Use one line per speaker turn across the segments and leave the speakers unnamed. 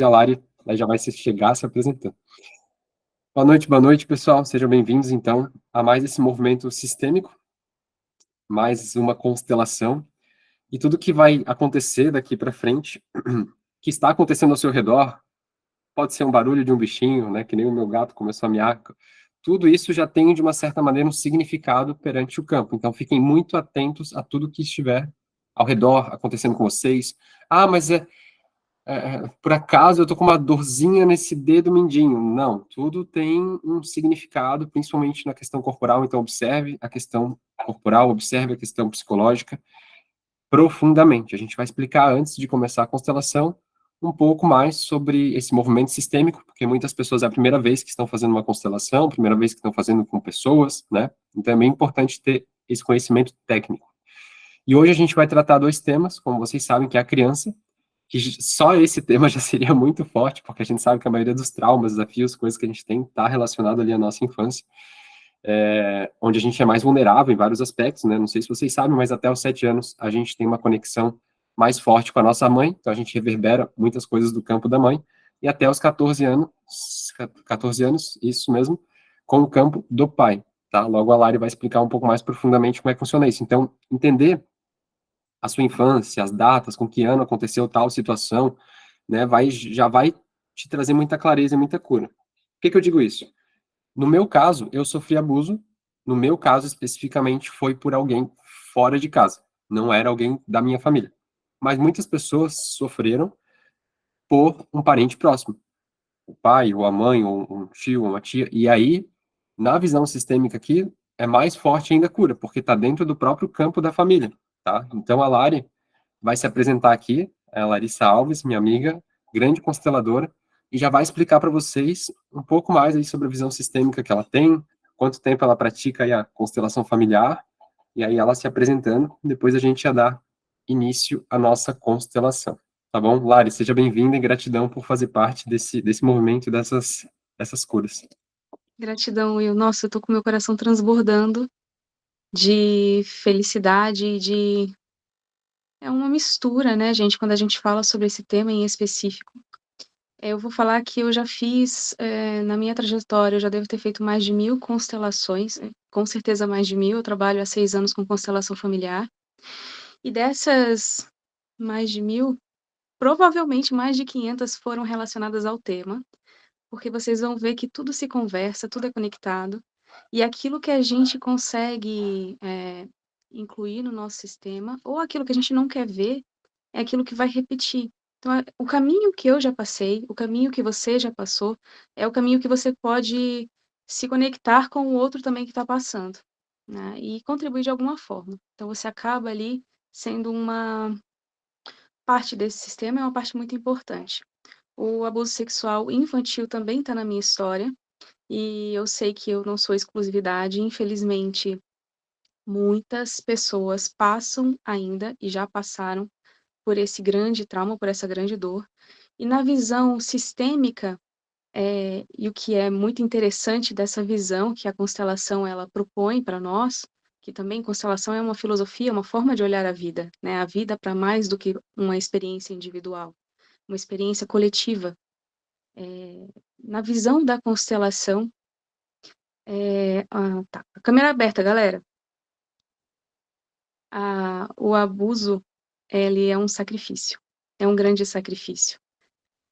a Lari ela já vai se chegar se apresentando. Boa noite, pessoal. Sejam bem-vindos, então, a mais esse movimento sistêmico, mais uma constelação, e tudo que vai acontecer daqui para frente, que está acontecendo ao seu redor, pode ser um barulho de um bichinho, né, que nem o meu gato começou a miar, tudo isso já tem, de uma certa maneira, um significado perante o campo. Então, fiquem muito atentos a tudo que estiver ao redor acontecendo com vocês. Ah, mas por acaso eu tô com uma dorzinha nesse dedo mindinho. Não, tudo tem um significado, principalmente na questão corporal, então observe a questão corporal, observe a questão psicológica profundamente. A gente vai explicar, antes de começar a constelação, um pouco mais sobre esse movimento sistêmico, porque muitas pessoas é a primeira vez que estão fazendo uma constelação, primeira vez que estão fazendo com pessoas, né? Então é bem importante ter esse conhecimento técnico. E hoje a gente vai tratar dois temas, como vocês sabem, que é a criança, que só esse tema já seria muito forte, porque a gente sabe que a maioria dos traumas, desafios, coisas que a gente tem, está relacionado ali à nossa infância, onde a gente é mais vulnerável em vários aspectos, né? Não sei se vocês sabem, mas até os 7 anos a gente tem uma conexão mais forte com a nossa mãe, então a gente reverbera muitas coisas do campo da mãe, e até os 14 anos, isso mesmo, com o campo do pai, tá? Logo a Lari vai explicar um pouco mais profundamente como é que funciona isso. Então, entender a sua infância, as datas, com que ano aconteceu tal situação, né, já vai te trazer muita clareza e muita cura. Por que eu digo isso? No meu caso, eu sofri abuso, no meu caso especificamente foi por alguém fora de casa, não era alguém da minha família. Mas muitas pessoas sofreram por um parente próximo, o pai, ou a mãe, ou um tio, ou uma tia, e aí, na visão sistêmica aqui, é mais forte ainda a cura, porque está dentro do próprio campo da família, tá? Então a Lari vai se apresentar aqui, é a Larissa Alves, minha amiga, grande consteladora, e já vai explicar para vocês um pouco mais aí sobre a visão sistêmica que ela tem, quanto tempo ela pratica aí a constelação familiar, e aí ela se apresentando, depois a gente já dá início à nossa constelação. Tá bom? Lari, seja bem-vinda e gratidão por fazer parte desse movimento e dessas curas.
Gratidão, Will. Nossa, eu tô com meu coração transbordando de felicidade e de... É uma mistura, né, gente, quando a gente fala sobre esse tema em específico. Eu vou falar que eu já fiz, na minha trajetória, eu já devo ter feito mais de 1000 constelações, com certeza mais de 1000. Eu trabalho há 6 anos com constelação familiar. E dessas mais de 1000, provavelmente mais de 500 foram relacionadas ao tema, porque vocês vão ver que tudo se conversa, tudo é conectado, e aquilo que a gente consegue, incluir no nosso sistema, ou aquilo que a gente não quer ver, é aquilo que vai repetir. Então, o caminho que eu já passei, o caminho que você já passou, é o caminho que você pode se conectar com o outro também que está passando, né, e contribuir de alguma forma. Então você acaba ali sendo uma parte desse sistema, é uma parte muito importante. O abuso sexual infantil também está na minha história, e eu sei que eu não sou exclusividade. Infelizmente, muitas pessoas passam ainda e já passaram por esse grande trauma, por essa grande dor. E na visão sistêmica, e o que é muito interessante dessa visão que a constelação ela propõe para nós, que também constelação é uma filosofia, uma forma de olhar a vida, né? A vida para mais do que uma experiência individual, uma experiência coletiva. Na visão da constelação, tá. A câmera aberta, galera. O abuso, ele é um sacrifício. É um grande sacrifício.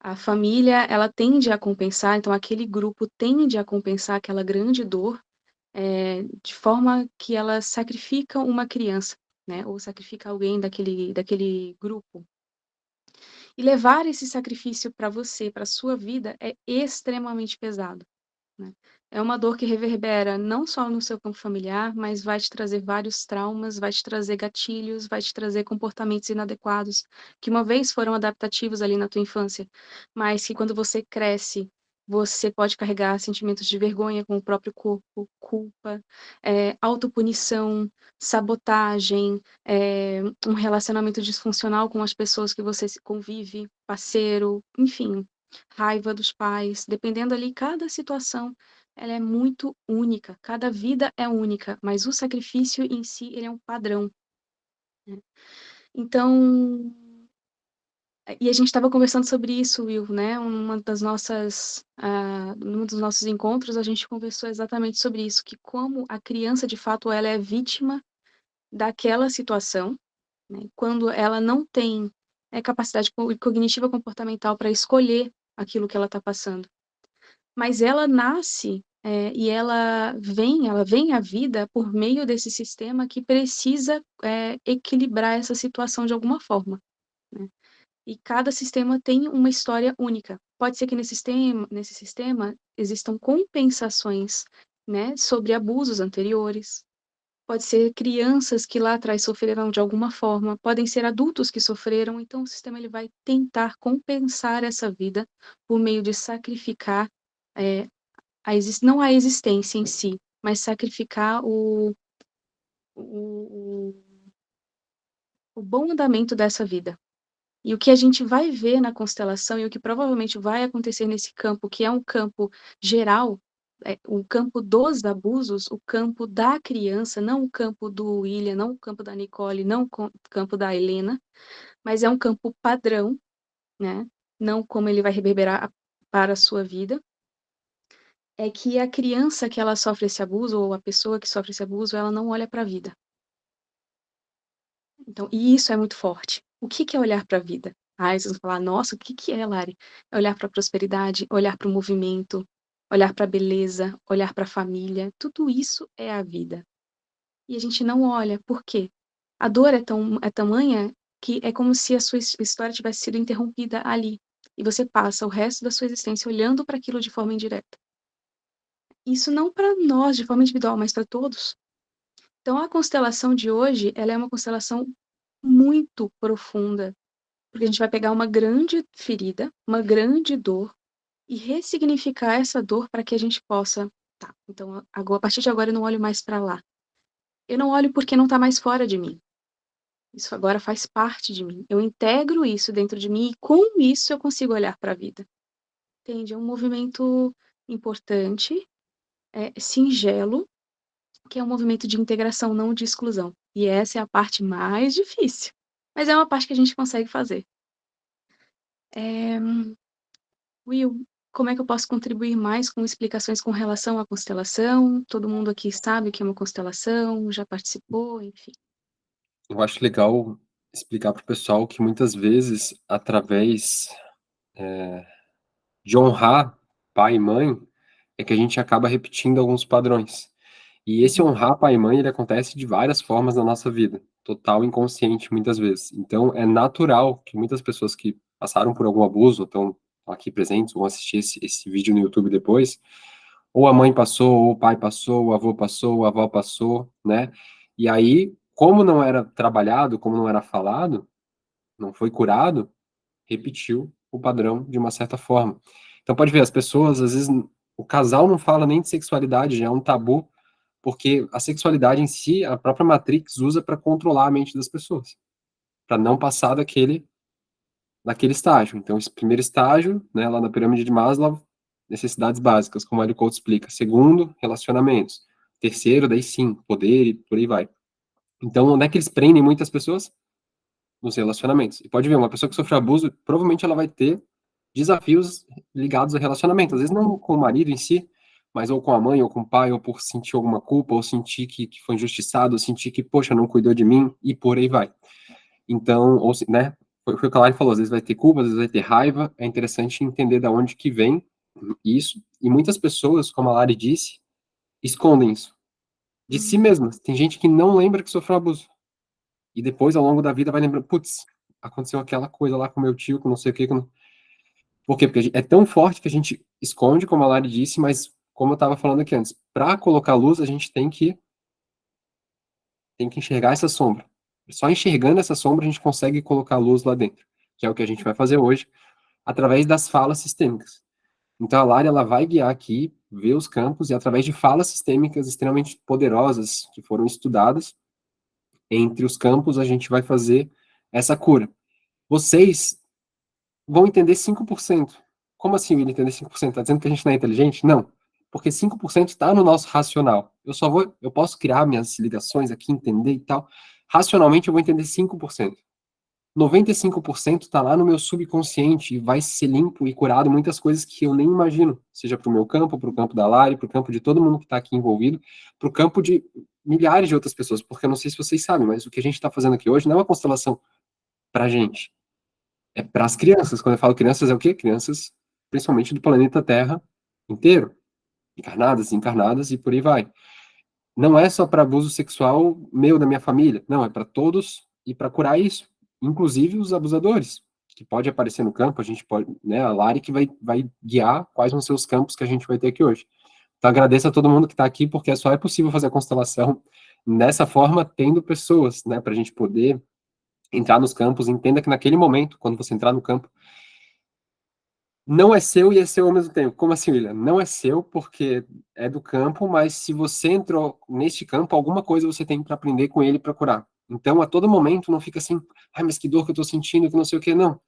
A família, ela tende a compensar, então aquele grupo tende a compensar aquela grande dor, de forma que ela sacrifica uma criança, né? Ou sacrifica alguém daquele grupo. E levar esse sacrifício para você, para sua vida, é extremamente pesado, né? É uma dor que reverbera não só no seu campo familiar, mas vai te trazer vários traumas, vai te trazer gatilhos, vai te trazer comportamentos inadequados, que uma vez foram adaptativos ali na tua infância, mas que quando você cresce, você pode carregar sentimentos de vergonha com o próprio corpo, culpa, autopunição, sabotagem, um relacionamento disfuncional com as pessoas que você convive, parceiro, enfim, raiva dos pais, dependendo ali, cada situação ela é muito única, cada vida é única, mas o sacrifício em si, ele é um padrão, né. Então, E a gente estava conversando sobre isso, Will, né? Num dos nossos encontros, a gente conversou exatamente sobre isso, que como a criança, de fato, ela é vítima daquela situação, né? Quando ela não tem capacidade cognitiva comportamental para escolher aquilo que ela está passando. Mas ela nasce e ela vem à vida por meio desse sistema que precisa equilibrar essa situação de alguma forma, né? E cada sistema tem uma história única. Pode ser que nesse sistema existam compensações, né, sobre abusos anteriores. Pode ser crianças que lá atrás sofreram de alguma forma, podem ser adultos que sofreram, então o sistema ele vai tentar compensar essa vida por meio de sacrificar é, não a existência em si, mas sacrificar o, o bom andamento dessa vida. E o que a gente vai ver na constelação e o que provavelmente vai acontecer nesse campo, que é um campo geral, o campo dos abusos, o campo da criança, não o campo do William, não o campo da Nicole, não o campo da Helena, mas é um campo padrão, né? Não como ele vai reverberar para a sua vida, é que a criança que ela sofre esse abuso, ou a pessoa que sofre esse abuso, ela não olha para a vida. Então, e isso é muito forte. O que que é olhar para a vida? Vocês vão falar, nossa, o que que é, Lari? É olhar para a prosperidade, olhar para o movimento, olhar para a beleza, olhar para a família. Tudo isso é a vida. E a gente não olha. Por quê? A dor é tamanha que é como se a sua história tivesse sido interrompida ali. E você passa o resto da sua existência olhando para aquilo de forma indireta. Isso não para nós de forma individual, mas para todos. Então a constelação de hoje, ela é uma constelação muito profunda, porque a gente vai pegar uma grande ferida, uma grande dor e ressignificar essa dor para que a gente possa, tá, então agora, a partir de agora eu não olho mais para lá. Eu não olho porque não está mais fora de mim. Isso agora faz parte de mim. Eu integro isso dentro de mim e com isso eu consigo olhar para a vida. Entende? É um movimento importante, singelo, que é um movimento de integração, não de exclusão. E essa é a parte mais difícil. Mas é uma parte que a gente consegue fazer. Will, como é que eu posso contribuir mais com explicações com relação à constelação? Todo mundo aqui sabe o que é uma constelação, já participou, enfim.
Eu acho legal explicar para o pessoal que muitas vezes, através de honrar pai e mãe, é que a gente acaba repetindo alguns padrões. E esse
Uhum,
honrar pai e mãe, ele acontece de várias formas na nossa vida, total inconsciente muitas vezes. Então, é natural que muitas pessoas que passaram por algum abuso, ou estão aqui presentes, vão assistir esse vídeo no YouTube depois, ou a mãe passou, ou o pai passou, o avô passou, a avó passou, né? E aí, como não era trabalhado, como não era falado, não foi curado, repetiu o padrão de uma certa forma. Então pode ver, as pessoas, às vezes, o casal não fala nem de sexualidade, já é um tabu, porque a sexualidade em si, a própria Matrix usa para controlar a mente das pessoas, para não passar daquele estágio. Então, esse primeiro estágio, né, lá na pirâmide de Maslow, necessidades básicas, como a Ellie Couto explica. Segundo, relacionamentos. Terceiro, daí sim, poder e por aí vai. Então, onde é que eles prendem muitas pessoas? Nos relacionamentos. E pode ver, uma pessoa que sofreu abuso, provavelmente ela vai ter desafios ligados ao relacionamento. Às vezes não com o marido em si, mas ou com a mãe, ou com o pai, ou por sentir alguma culpa, ou sentir que foi injustiçado, ou sentir que, poxa, não cuidou de mim, e por aí vai. Então, ou, né, foi o que a Lari falou, às vezes vai ter culpa, às vezes vai ter raiva, é interessante entender da onde que vem isso, e muitas pessoas, como a Lari disse, escondem isso de si
uhum,
mesmas. Tem gente que não lembra que sofreu abuso, e depois, ao longo da vida, vai lembrando, putz, aconteceu aquela coisa lá com meu tio, com não sei o que, com... Por quê? Porque é tão forte que a gente esconde, como a Lari disse, mas como eu estava falando aqui antes, para colocar luz, a gente tem que enxergar essa sombra. Só enxergando essa sombra a gente consegue colocar luz lá dentro, que é o que a gente vai fazer hoje, através das falas sistêmicas. Então a Lari ela vai guiar aqui, ver os campos, e através de falas sistêmicas extremamente poderosas, que foram estudadas, entre os campos a gente vai fazer essa cura. Vocês vão entender 5%. Como assim, William, entender 5%? Está dizendo que a gente não é inteligente? Não. Porque 5% está no nosso racional. Eu posso criar minhas ligações aqui, entender e tal. Racionalmente eu vou entender 5%. 95% está lá no meu subconsciente e vai ser limpo e curado muitas coisas que eu nem imagino, seja para o meu campo, para o campo da Lari, para o campo de todo mundo que está aqui envolvido, para o campo de milhares de outras pessoas, porque eu não sei se vocês sabem, mas o que a gente está fazendo aqui hoje não é uma constelação para a gente, é para as crianças. Quando eu falo crianças, é o quê? Crianças, principalmente do planeta Terra inteiro, encarnadas, desencarnadas e por aí vai. Não é só para abuso sexual meu, da minha família. Não, é para todos e para curar isso. Inclusive os abusadores, que pode aparecer no campo, a gente pode, né, a Lari que vai guiar quais vão ser os campos que a gente vai ter aqui hoje. Então agradeço a todo mundo que está aqui, porque só é possível fazer a constelação nessa forma, tendo pessoas, né, para a gente poder entrar nos campos. Entenda que naquele momento, quando você entrar no campo, não é seu e é seu ao mesmo tempo. Como assim, William? Não é seu porque é do campo, mas se você entrou neste campo, alguma coisa você tem para aprender com ele para curar. Então, a todo momento, não fica assim, ai, mas que dor que eu tô sentindo, que não sei o quê. Não.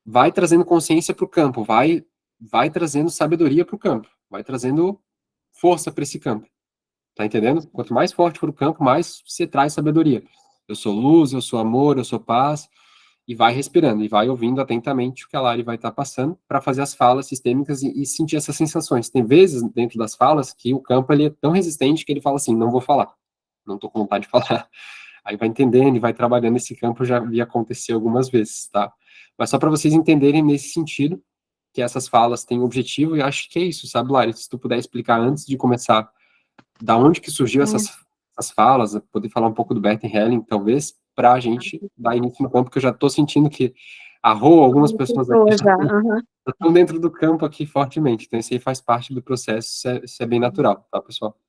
Vai trazendo consciência para o campo, vai trazendo sabedoria para o campo, vai trazendo força para esse campo. Tá entendendo? Quanto mais forte for o campo, mais você traz sabedoria. Eu sou luz, eu sou amor, eu sou paz, e vai respirando, e vai ouvindo atentamente o que a Lari vai estar passando para fazer as falas sistêmicas e sentir essas sensações. Tem vezes dentro das falas que o campo ele é tão resistente que ele fala assim, não vou falar, não estou com vontade de falar. Aí vai entendendo e vai trabalhando esse campo, já vi acontecer algumas vezes, tá? Mas só para vocês entenderem nesse sentido, que essas falas têm objetivo, e acho que é isso, sabe, Lari? Se tu puder explicar antes de começar da onde que surgiu essas falas, poder falar um pouco do Bert Helling, talvez, para a gente dar início no campo, porque eu já estou sentindo que a Rô, algumas pessoas aqui já
Já, aham.
estão dentro do campo aqui fortemente, então isso aí faz parte do processo, isso é bem natural, tá, pessoal?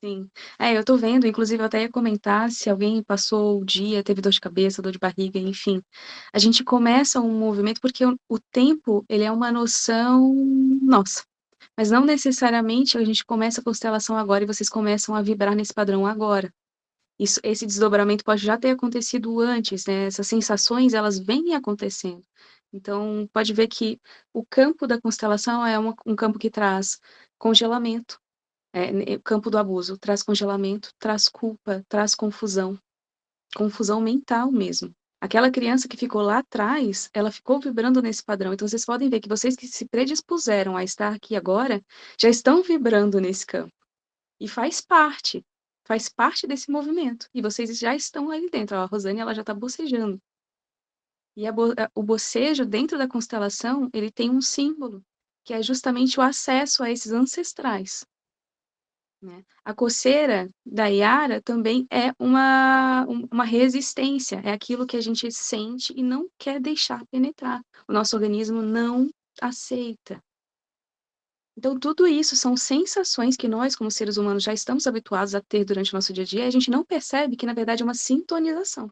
Sim. Eu tô vendo, inclusive eu até ia comentar se alguém passou o dia, teve dor de cabeça, dor de barriga, enfim. A gente começa um movimento porque o tempo, ele é uma noção nossa, mas não necessariamente a gente começa a constelação agora e vocês começam a vibrar nesse padrão agora. Esse desdobramento pode já ter acontecido antes, né? Essas sensações, elas vêm acontecendo. Então, pode ver que o campo da constelação é um campo que traz congelamento. O campo do abuso traz congelamento, traz culpa, traz confusão, confusão mental mesmo. Aquela criança que ficou lá atrás, ela ficou vibrando nesse padrão. Então, vocês podem ver que vocês que se predispuseram a estar aqui agora, já estão vibrando nesse campo. E faz parte desse movimento. E vocês já estão ali dentro. Ó, a Rosane, ela já está bocejando. E o bocejo, dentro da constelação, ele tem um símbolo, que é justamente o acesso a esses ancestrais. Né? A coceira da Yara também é uma resistência, é aquilo que a gente sente e não quer deixar penetrar. O nosso organismo não aceita. Então, tudo isso são sensações que nós, como seres humanos, já estamos habituados a ter durante o nosso dia a dia, e a gente não percebe que, na verdade, é uma sintonização.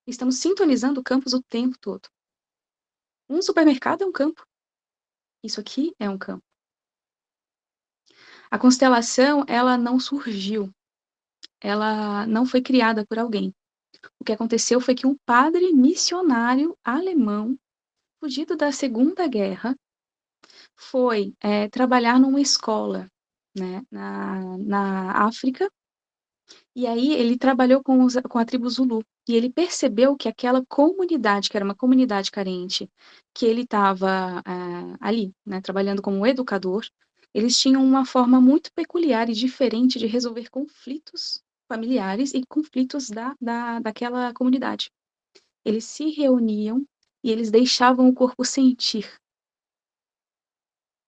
Estamos sintonizando campos o tempo todo. Um supermercado é um campo. Isso aqui é um campo. A constelação, ela não surgiu. Ela não foi criada por alguém. O que aconteceu foi que um padre missionário alemão, fugido da Segunda Guerra, foi trabalhar numa escola, né, na África, e aí ele trabalhou com a tribo Zulu, e ele percebeu que aquela comunidade, que era uma comunidade carente, que ele estava ali, né, trabalhando como educador, eles tinham uma forma muito peculiar e diferente de resolver conflitos familiares e conflitos daquela comunidade. Eles se reuniam e eles deixavam o corpo sentir.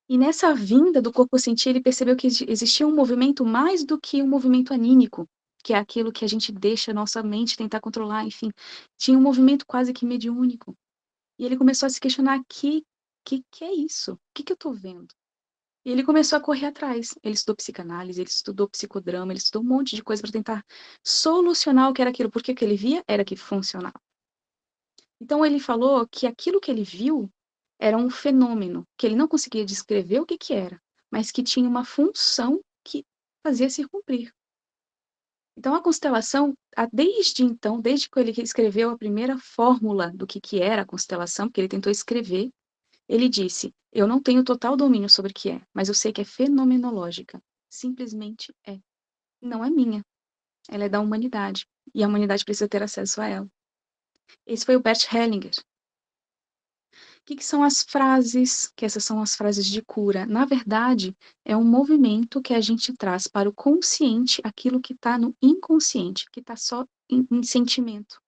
E nessa vinda do corpo sentir, ele percebeu que existia um movimento mais do que um movimento anímico, que é aquilo que a gente deixa a nossa mente tentar controlar, enfim. Tinha um movimento quase que mediúnico. E ele começou a se questionar: que é isso? O que eu estou vendo? E ele começou a correr atrás. Ele estudou psicanálise, ele estudou psicodrama, ele estudou um monte de coisa para tentar solucionar o que era aquilo, porque o que ele via era que funcionava. Então ele falou que aquilo que ele viu era um fenômeno, que ele não conseguia descrever o que era, mas que tinha uma função que fazia se cumprir. Então a constelação, desde então, desde que ele escreveu a primeira fórmula do que era a constelação, porque ele tentou escrever, ele disse: eu não tenho total domínio sobre o que é, mas eu sei que é fenomenológica. Simplesmente é. Não é minha. Ela é da humanidade. E a humanidade precisa ter acesso a ela. Esse foi o Bert Hellinger. O que são as frases? Que essas são as frases de cura. Na verdade, é um movimento que a gente traz para o consciente aquilo que está no inconsciente, que está só em sentimento.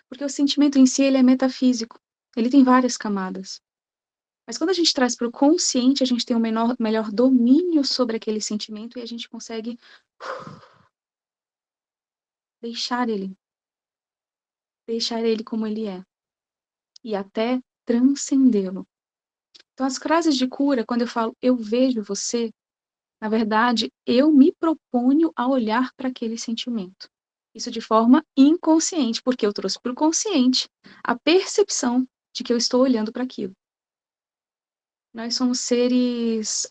Porque o sentimento em si, ele é metafísico. Ele tem várias camadas. Mas quando a gente traz para o consciente, a gente tem um melhor domínio sobre aquele sentimento e a gente consegue deixar ele como ele é. E até transcendê-lo. Então, as frases de cura, quando eu falo eu vejo você, na verdade, eu me proponho a olhar para aquele sentimento. Isso de forma inconsciente, porque eu trouxe para o consciente a percepção de que eu estou olhando para aquilo. Nós somos seres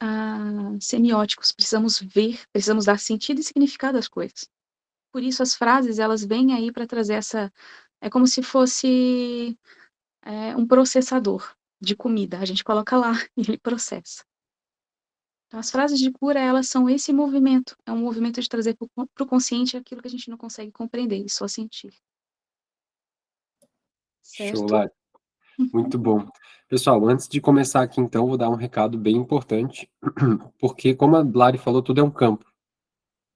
semióticos, precisamos ver, precisamos dar sentido e significado às coisas. Por isso as frases, elas vêm aí para trazer essa... É como se fosse um processador de comida. A gente coloca lá e ele processa. Então, as frases de cura, elas são esse movimento. É um movimento de trazer para o consciente aquilo que a gente não consegue compreender e só sentir.
Show,
Certo?
Lari. Muito bom. Pessoal, antes de começar aqui, então, vou dar um recado bem importante, porque, como a Lari falou, tudo é um campo.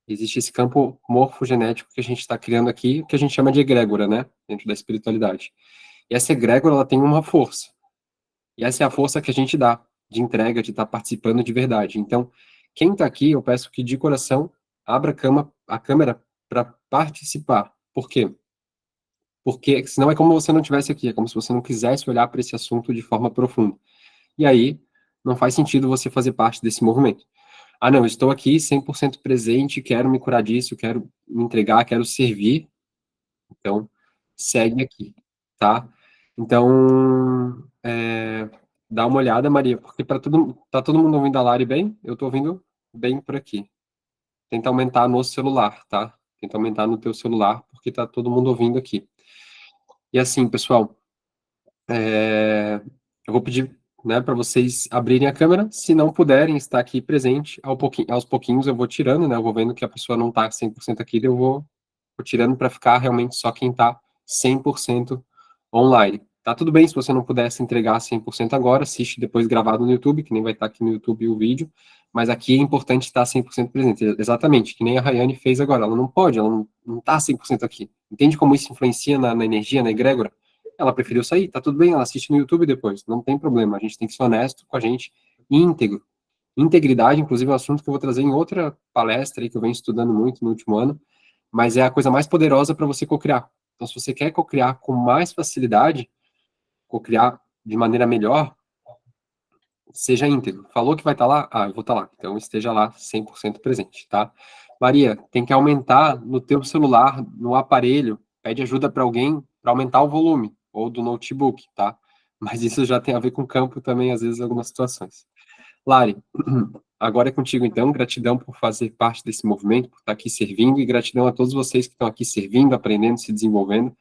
Existe esse campo morfogenético que a gente está criando aqui, que a gente chama de egrégora, né? Dentro da espiritualidade. E essa egrégora, ela tem uma força. E essa é a força que a gente dá, de entrega, de estar participando de verdade. Então, quem está aqui, eu peço que, de coração, abra a câmera para participar. Por quê? Porque senão é como se você não estivesse aqui, é como se você não quisesse olhar para esse assunto de forma profunda. E aí, não faz sentido você fazer parte desse movimento. Ah, não, estou aqui 100% presente, quero me curar disso, quero me entregar, quero servir. Então, segue aqui, tá? Então, dá uma olhada, Maria, porque tá todo mundo ouvindo a Lari bem? Eu tô ouvindo bem por aqui. Tenta aumentar no celular, tá? Tenta aumentar no teu celular, porque tá todo mundo ouvindo aqui. E assim, pessoal, eu vou pedir, né, para vocês abrirem a câmera. Se não puderem estar aqui presente, aos pouquinhos eu vou tirando, né? Eu vou vendo que a pessoa não está 100% aqui, daí eu vou tirando para ficar realmente só quem está 100% online. Tá tudo bem se você não puder se entregar 100% agora, assiste depois gravado no YouTube, que nem vai estar aqui no YouTube o vídeo, mas aqui é importante estar 100% presente. Exatamente, que nem a Rayane fez agora. Ela não pode, ela não está 100% aqui. Entende como isso influencia na energia, na egrégora? Ela preferiu sair, tá tudo bem, ela assiste no YouTube depois, não tem problema, a gente tem que ser honesto com a gente, íntegro. Integridade, inclusive, é um assunto que eu vou trazer em outra palestra aí, que eu venho estudando muito no último ano, mas é a coisa mais poderosa para você cocriar. Então, se você quer cocriar com mais facilidade, cocriar de maneira melhor, seja íntegro. Falou que vai estar lá? Ah, eu vou estar lá. Então, esteja lá 100% presente, tá? Maria, tem que aumentar no teu celular, no aparelho, pede ajuda para alguém para aumentar o volume, ou do notebook, tá? Mas isso já tem a ver com o campo também, às vezes, em algumas situações. Lari, agora é contigo, então. Gratidão por fazer parte desse movimento, por estar aqui servindo, e gratidão a todos vocês que estão aqui servindo, aprendendo, se desenvolvendo.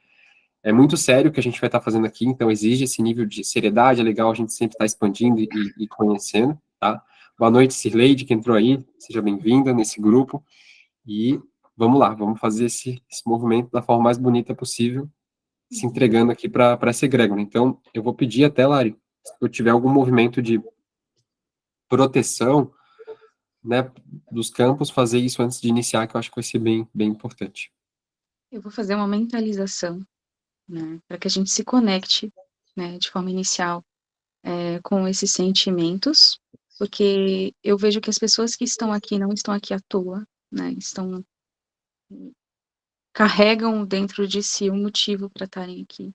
É muito sério o que a gente vai estar fazendo aqui, então exige esse nível de seriedade, é legal a gente sempre estar expandindo e conhecendo, tá? Boa noite, Cirleide, que entrou aí, seja bem-vinda nesse grupo, e vamos lá, vamos fazer esse movimento da forma mais bonita possível, se entregando aqui para essa egrégora. Então, eu vou pedir até, Lari, se eu tiver algum movimento de proteção, né, dos campos, fazer isso antes de iniciar, que eu acho que vai ser bem, bem importante.
Eu vou fazer uma mentalização, né, para que a gente se conecte, né, de forma inicial, com esses sentimentos, porque eu vejo que as pessoas que estão aqui não estão aqui à toa, né, carregam dentro de si um motivo para estarem aqui.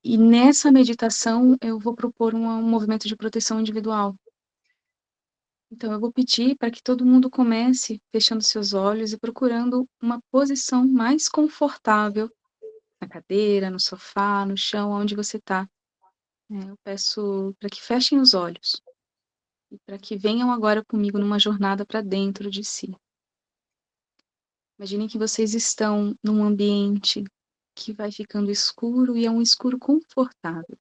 E nessa meditação eu vou propor um movimento de proteção individual. Então eu vou pedir para que todo mundo comece fechando seus olhos e procurando uma posição mais confortável na cadeira, no sofá, no chão, onde você está. Eu peço para que fechem os olhos e para que venham agora comigo numa jornada para dentro de si. Imaginem que vocês estão num ambiente que vai ficando escuro e é um escuro confortável.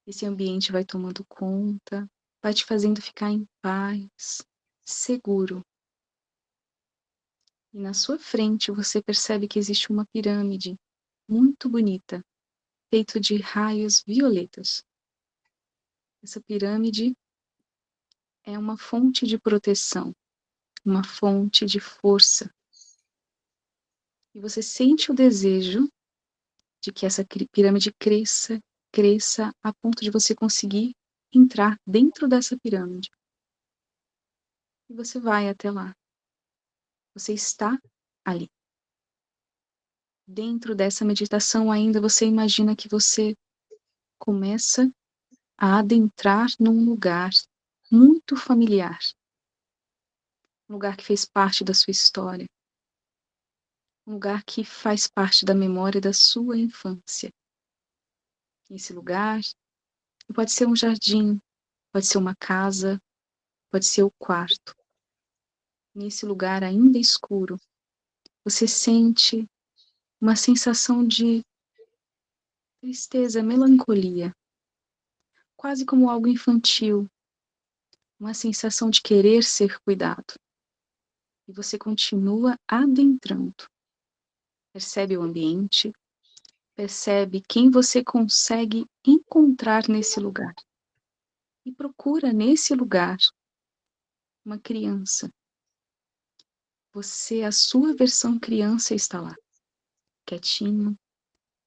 Esse ambiente vai tomando conta, vai te fazendo ficar em paz, seguro. E na sua frente você percebe que existe uma pirâmide muito bonita, feita de raios violetas. Essa pirâmide é uma fonte de proteção, uma fonte de força. E você sente o desejo de que essa pirâmide cresça, cresça a ponto de você conseguir entrar dentro dessa pirâmide. E você vai até lá. Você está ali. Dentro dessa meditação ainda você imagina que você começa a adentrar num lugar muito familiar. Um lugar que fez parte da sua história. Um lugar que faz parte da memória da sua infância. Esse lugar pode ser um jardim, pode ser uma casa, pode ser o quarto. Nesse lugar ainda escuro, você sente uma sensação de tristeza, melancolia, quase como algo infantil, uma sensação de querer ser cuidado. E você continua adentrando. Percebe o ambiente, percebe quem você consegue encontrar nesse lugar. E procura nesse lugar uma criança. Você, a sua versão criança está lá, quietinho,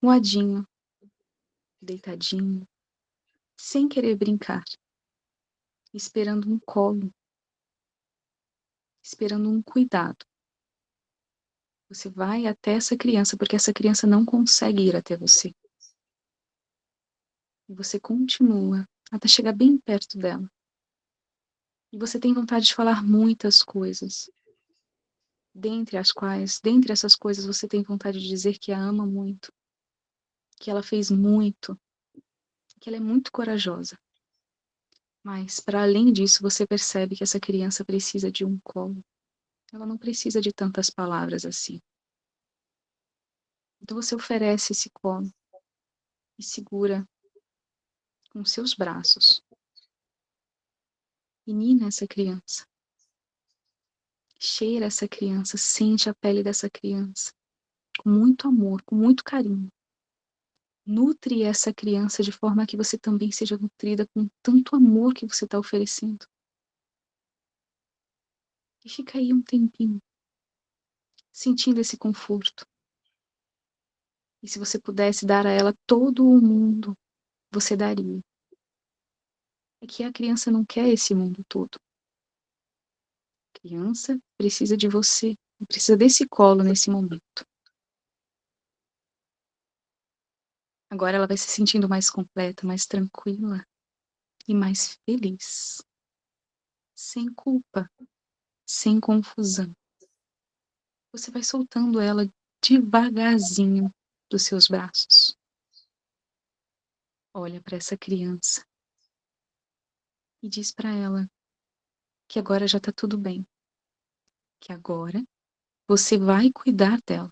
moadinho, deitadinho, sem querer brincar, esperando um colo, esperando um cuidado. Você vai até essa criança, porque essa criança não consegue ir até você. E você continua até chegar bem perto dela. E você tem vontade de falar muitas coisas. Dentre essas coisas, você tem vontade de dizer que a ama muito, que ela fez muito, que ela é muito corajosa. Mas, para além disso, você percebe que essa criança precisa de um colo. Ela não precisa de tantas palavras assim. Então você oferece esse colo e segura com seus braços. E nina essa criança. Cheira essa criança, sente a pele dessa criança. Com muito amor, com muito carinho. Nutre essa criança de forma que você também seja nutrida com tanto amor que você está oferecendo. E fica aí um tempinho, sentindo esse conforto. E se você pudesse dar a ela todo o mundo, você daria. É que a criança não quer esse mundo todo. A criança precisa de você, precisa desse colo nesse momento. Agora ela vai se sentindo mais completa, mais tranquila e mais feliz. Sem culpa, sem confusão. Você vai soltando ela devagarzinho dos seus braços. Olha para essa criança e diz para ela que agora já está tudo bem. Que agora você vai cuidar dela.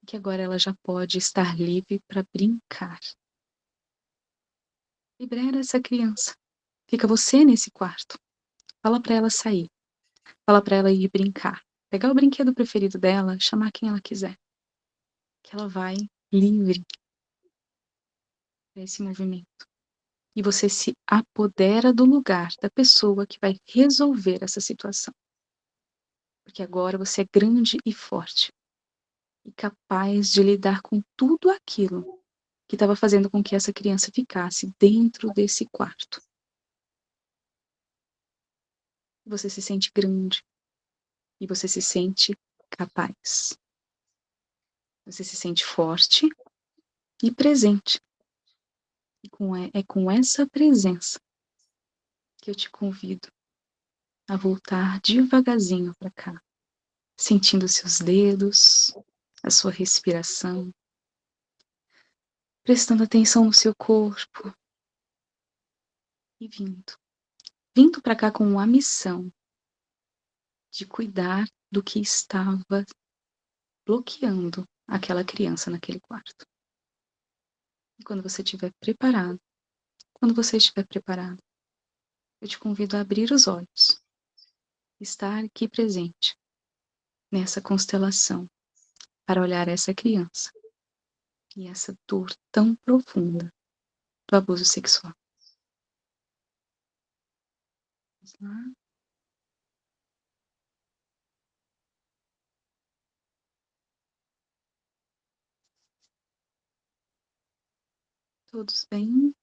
Que agora ela já pode estar livre para brincar. Libera essa criança. Fica você nesse quarto. Fala para ela sair. Fala para ela ir brincar. Pegar o brinquedo preferido dela, chamar quem ela quiser. Que ela vai livre para esse movimento. E você se apodera do lugar da pessoa que vai resolver essa situação. Porque agora você é grande e forte. E capaz de lidar com tudo aquilo que estava fazendo com que essa criança ficasse dentro desse quarto. Você se sente grande. E você se sente capaz. Você se sente forte e presente. E é com essa presença que eu te convido a voltar devagarzinho para cá, sentindo seus dedos, a sua respiração, prestando atenção no seu corpo e vindo para cá com a missão de cuidar do que estava bloqueando aquela criança naquele quarto. E quando você estiver preparado, eu te convido a abrir os olhos, estar aqui presente, nessa constelação para olhar essa criança e essa dor tão profunda do abuso sexual. Vamos lá. Todos bem?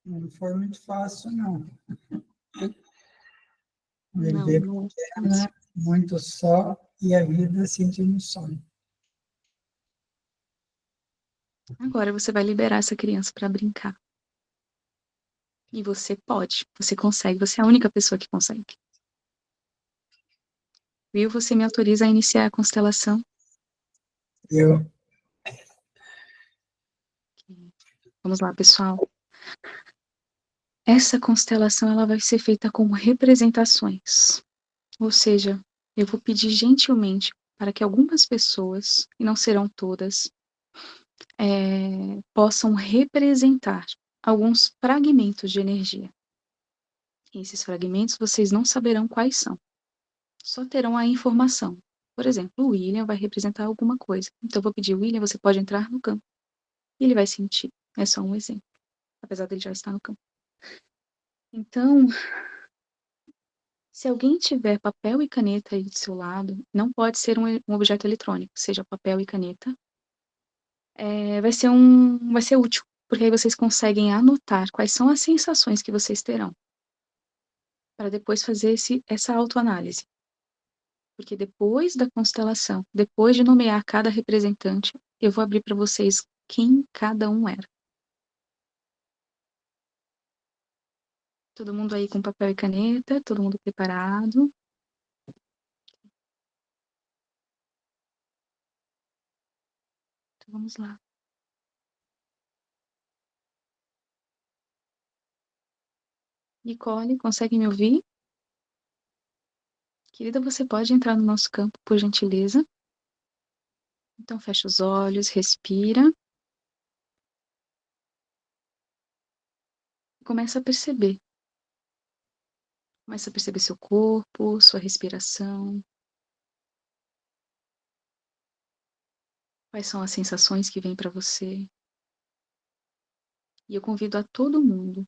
Não foi muito fácil, não.
Não,
Bebê
não é
pequena,
fácil.
muito só, e a vida sentindo sonho.
Agora você vai liberar essa criança para brincar. E você pode, você consegue, você é a única pessoa que consegue. Viu? Você me autoriza a iniciar a constelação?
Eu,
Vamos lá, pessoal. Essa constelação ela vai ser feita com representações. Ou seja, eu vou pedir gentilmente para que algumas pessoas, e não serão todas, possam representar alguns fragmentos de energia. E esses fragmentos vocês não saberão quais são, só terão a informação. Por exemplo, o William vai representar alguma coisa. Então, eu vou pedir, William, você pode entrar no campo. E ele vai sentir. É só um exemplo, apesar dele já estar no campo. Então, se alguém tiver papel e caneta aí do seu lado, não pode ser um objeto eletrônico, seja papel e caneta, vai ser útil, porque aí vocês conseguem anotar quais são as sensações que vocês terão, para depois fazer essa autoanálise. Porque depois da constelação, depois de nomear cada representante, eu vou abrir para vocês quem cada um era. Todo mundo aí com papel e caneta, todo mundo preparado. Então vamos lá. Nicole, consegue me ouvir? Querida, você pode entrar no nosso campo, por gentileza? Então fecha os olhos, respira. E começa a perceber. Começa a perceber seu corpo, sua respiração. Quais são as sensações que vêm para você? E eu convido a todo mundo,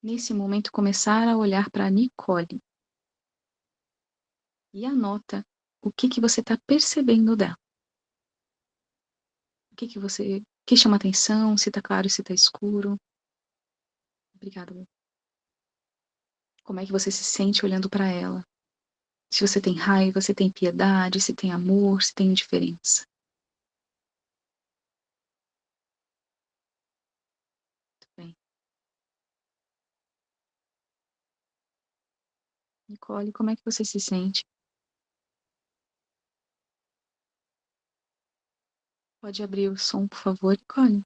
nesse momento, começar a olhar para a Nicole. E anota o que você está percebendo dela. O que chama atenção, se está claro, se está escuro. Obrigada. Como é que você se sente olhando para ela? Se você tem raiva, se tem piedade, se tem amor, se tem indiferença. Muito bem. Nicole, como é que você se sente? Pode abrir o som, por favor, Nicole?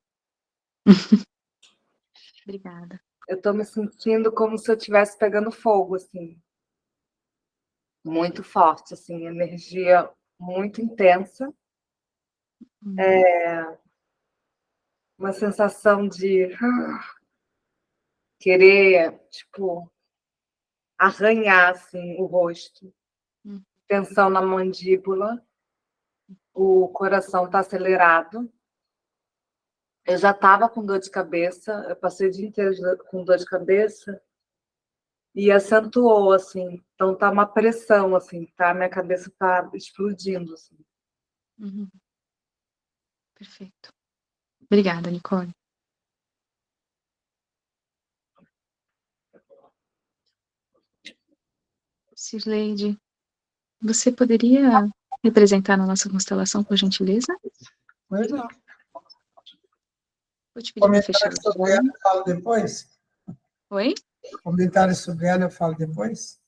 Obrigada.
Eu tô me sentindo como se eu estivesse pegando fogo, assim. Muito forte, assim, energia muito intensa. Uma sensação de querer, tipo, arranhar, assim, o rosto.
Hum.
Tensão na mandíbula. O coração tá acelerado. Eu já estava com dor de cabeça. Eu passei o dia inteiro com dor de cabeça. E acentuou, assim. Então tá uma pressão, assim, tá? Minha cabeça tá explodindo, assim.
Uhum. Perfeito. Obrigada, Nicole. Cirleide, você poderia representar na nossa constelação, por gentileza?
pois não.
Vou te pedir para fechar
Comentários
os
sobre ela
olhos.
eu falo depois?
Oi?
Comentários sobre ela eu falo depois?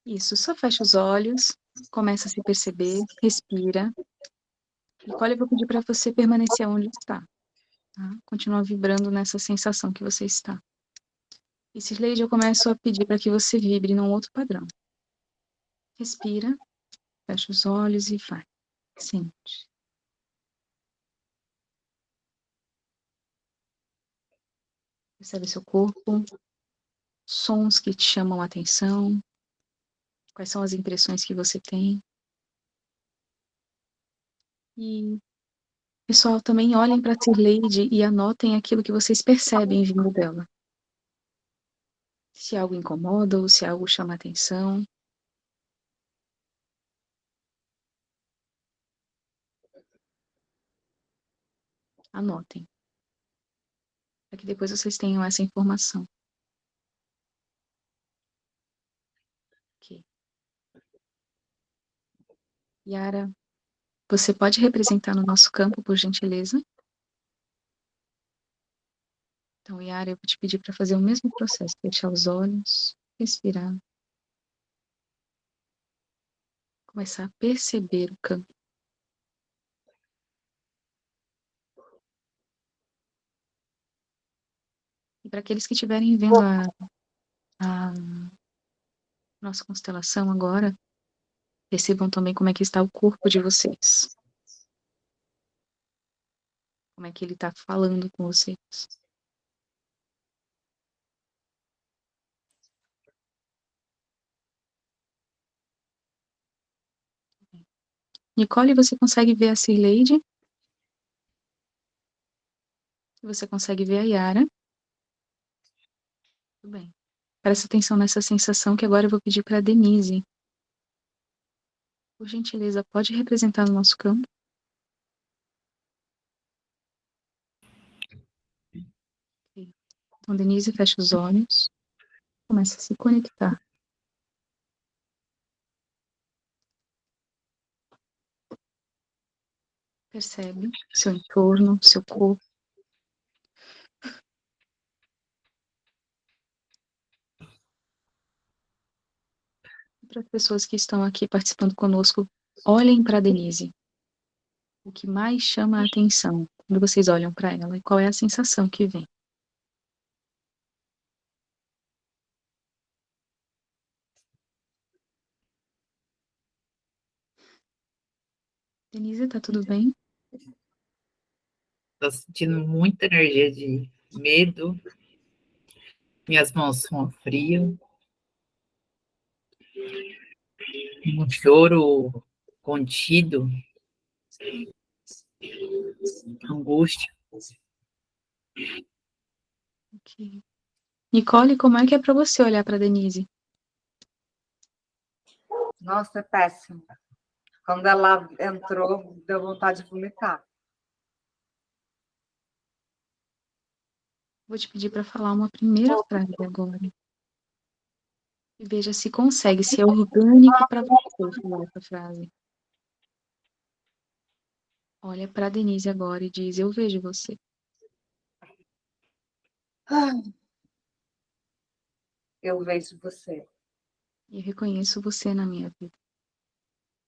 Isso, só fecha os olhos, começa a se perceber, respira. Nicole, eu vou pedir para você permanecer onde está. Tá? Continua vibrando nessa sensação que você está. E Cirleide, eu começo a pedir para que você vibre num outro padrão. Respira, fecha os olhos e vai. Sente. Percebe seu corpo, sons que te chamam a atenção, quais são as impressões que você tem. E, pessoal, também olhem para a Cirleide e anotem aquilo que vocês percebem vindo dela. Se algo incomoda ou se algo chama a atenção. Anotem, para que depois vocês tenham essa informação. Ok. Yara, você pode representar no nosso campo, por gentileza? Então, Yara, eu vou te pedir para fazer o mesmo processo. Fechar os olhos, respirar. Começar a perceber o campo. E para aqueles que estiverem vendo a nossa constelação agora, percebam também como é que está o corpo de vocês. Como é que ele está falando com vocês. Nicole, você consegue ver a Cirleide? Você consegue ver a Yara? Tudo bem. Presta atenção nessa sensação que agora eu vou pedir para a Denise. Por gentileza, pode representar no nosso campo? Ok. Então, Denise, fecha os olhos. Começa a se conectar. Percebe seu entorno, seu corpo. Para as pessoas que estão aqui participando conosco, olhem para a Denise. O que mais chama a atenção quando vocês olham para ela? E qual é a sensação que vem? Denise, tá tudo bem?
Estou sentindo muita energia de medo. Minhas mãos são frio. Um choro contido. Angústia.
Ok. Nicole, como é que é para você olhar para Denise?
Nossa, é péssimo. Quando ela entrou, deu vontade de vomitar.
Vou te pedir para falar uma primeira frase agora. E veja se consegue, se é orgânico para você falar essa frase. Olha para Denise agora e diz: eu vejo você.
Eu vejo você.
E eu reconheço você na minha vida.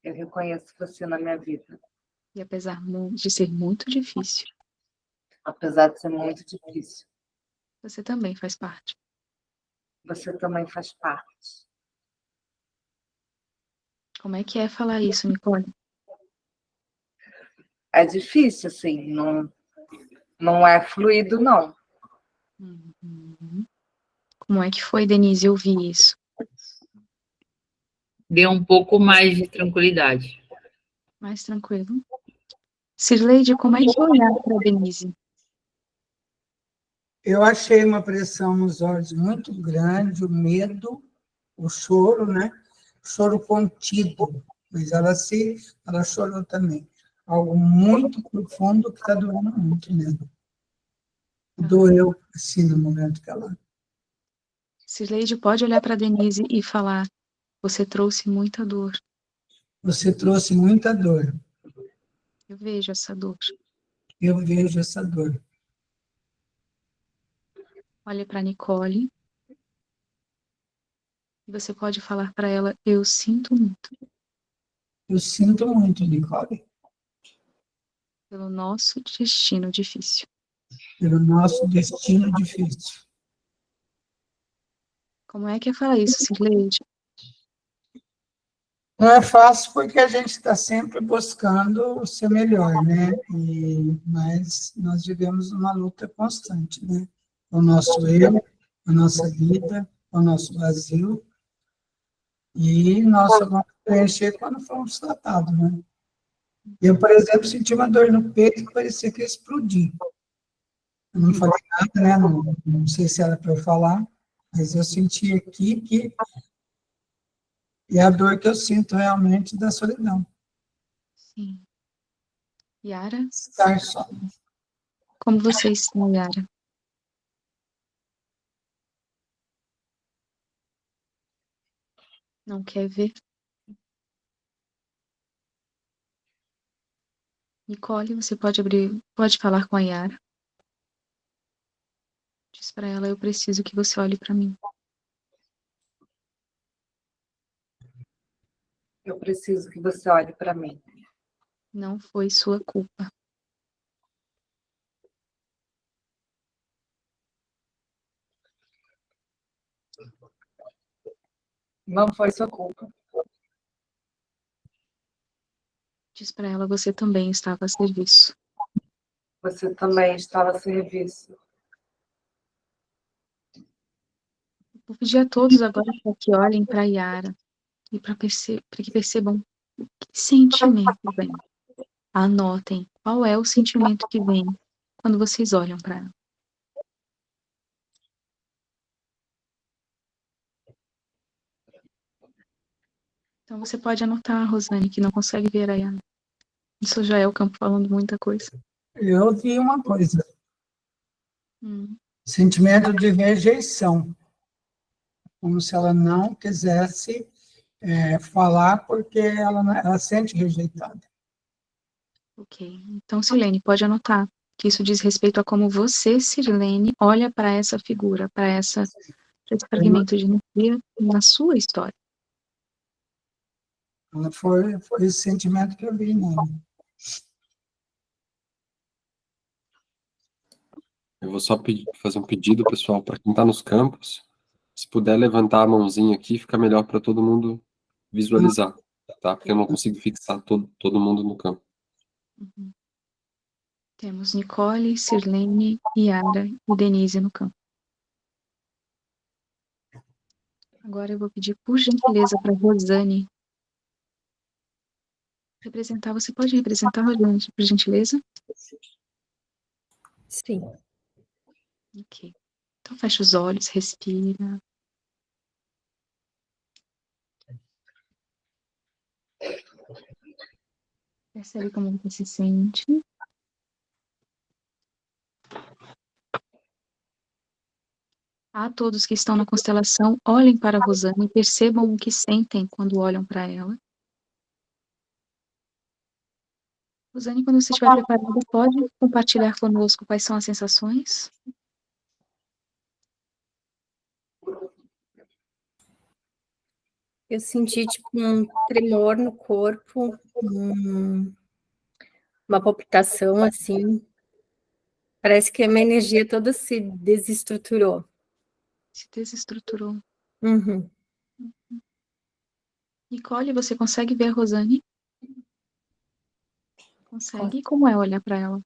Eu reconheço você na minha vida.
E apesar de ser muito difícil,
Apesar de ser muito difícil,
você também faz parte.
você também faz parte.
Como é que é falar isso, Nicole?
É difícil, assim, não é fluido, não.
Uhum. Como é que foi, Denise, ouvir isso?
Deu um pouco mais de tranquilidade.
Mais tranquilo. Cirleide, como é que é olhar para Denise?
Eu achei uma pressão nos olhos muito grande, o medo, o choro, né? O choro contido, mas ela chorou também. Algo muito profundo que está doendo muito mesmo. Doeu, assim, no momento que ela...
Cirleide, pode olhar para Denise e falar: você trouxe muita dor.
Você trouxe muita dor.
Eu vejo essa dor.
Eu vejo essa dor.
Olha para Nicole. E você pode falar para ela: eu sinto muito.
Eu sinto muito, Nicole,
Pelo nosso destino difícil.
pelo nosso destino difícil.
Como é que é falar isso, Cirleide?
Não é fácil porque a gente está sempre buscando o ser melhor, né? Mas nós vivemos uma luta constante, né? O nosso eu, a nossa vida, o nosso vazio, e nós só vamos preencher quando formos tratados, né? Eu, por exemplo, senti uma dor no peito que parecia que ia explodir. Eu não falei nada, né? Não sei se era para eu falar, mas eu senti aqui que é a dor que eu sinto realmente da solidão.
Sim. Yara,
Estar só.
como você está, Yara? Não quer ver? Nicole, você pode falar com a Yara. Diz para ela, eu preciso que você olhe para mim.
Eu preciso que você olhe para mim.
Não foi sua culpa.
Não foi sua culpa.
Diz para ela, você também estava a serviço.
Você também estava a serviço.
Vou pedir a todos agora para que olhem para a Yara e para que percebam que sentimento vem. Anotem qual é o sentimento que vem quando vocês olham para ela. Então você pode anotar, Rosane, que não consegue ver a Yara. Isso já é o campo falando muita coisa.
Eu vi uma coisa,
Hum,
sentimento de rejeição, como se ela não quisesse falar porque ela sente rejeitada.
ok. Então, Sirlene, pode anotar que isso diz respeito a como você, Sirlene, olha para essa figura, para esse fragmento de energia na sua história.
Foi esse sentimento que eu vi nela.
Eu vou só fazer um pedido, pessoal, para quem está nos campos, se puder levantar a mãozinha aqui, fica melhor para todo mundo visualizar, tá? Porque eu não consigo fixar todo mundo no campo.
Uhum. Temos Nicole, Sirlene, Yara e Denise no campo. Agora eu vou pedir, por gentileza, para Rosane representar. Você pode representar, Rosane, por gentileza?
Sim.
Ok. Então fecha os olhos, respira. Percebe como você se sente. A todos que estão na constelação, olhem para a Rosane e percebam o que sentem quando olham para ela. Rosane, quando você estiver preparada, pode compartilhar conosco quais são as sensações?
Eu senti, tipo, um tremor no corpo, uma palpitação, assim. Parece que a minha energia toda se desestruturou.
Se desestruturou.
Uhum.
Nicole, você consegue ver a Rosane? Consegue? E como é olhar para ela?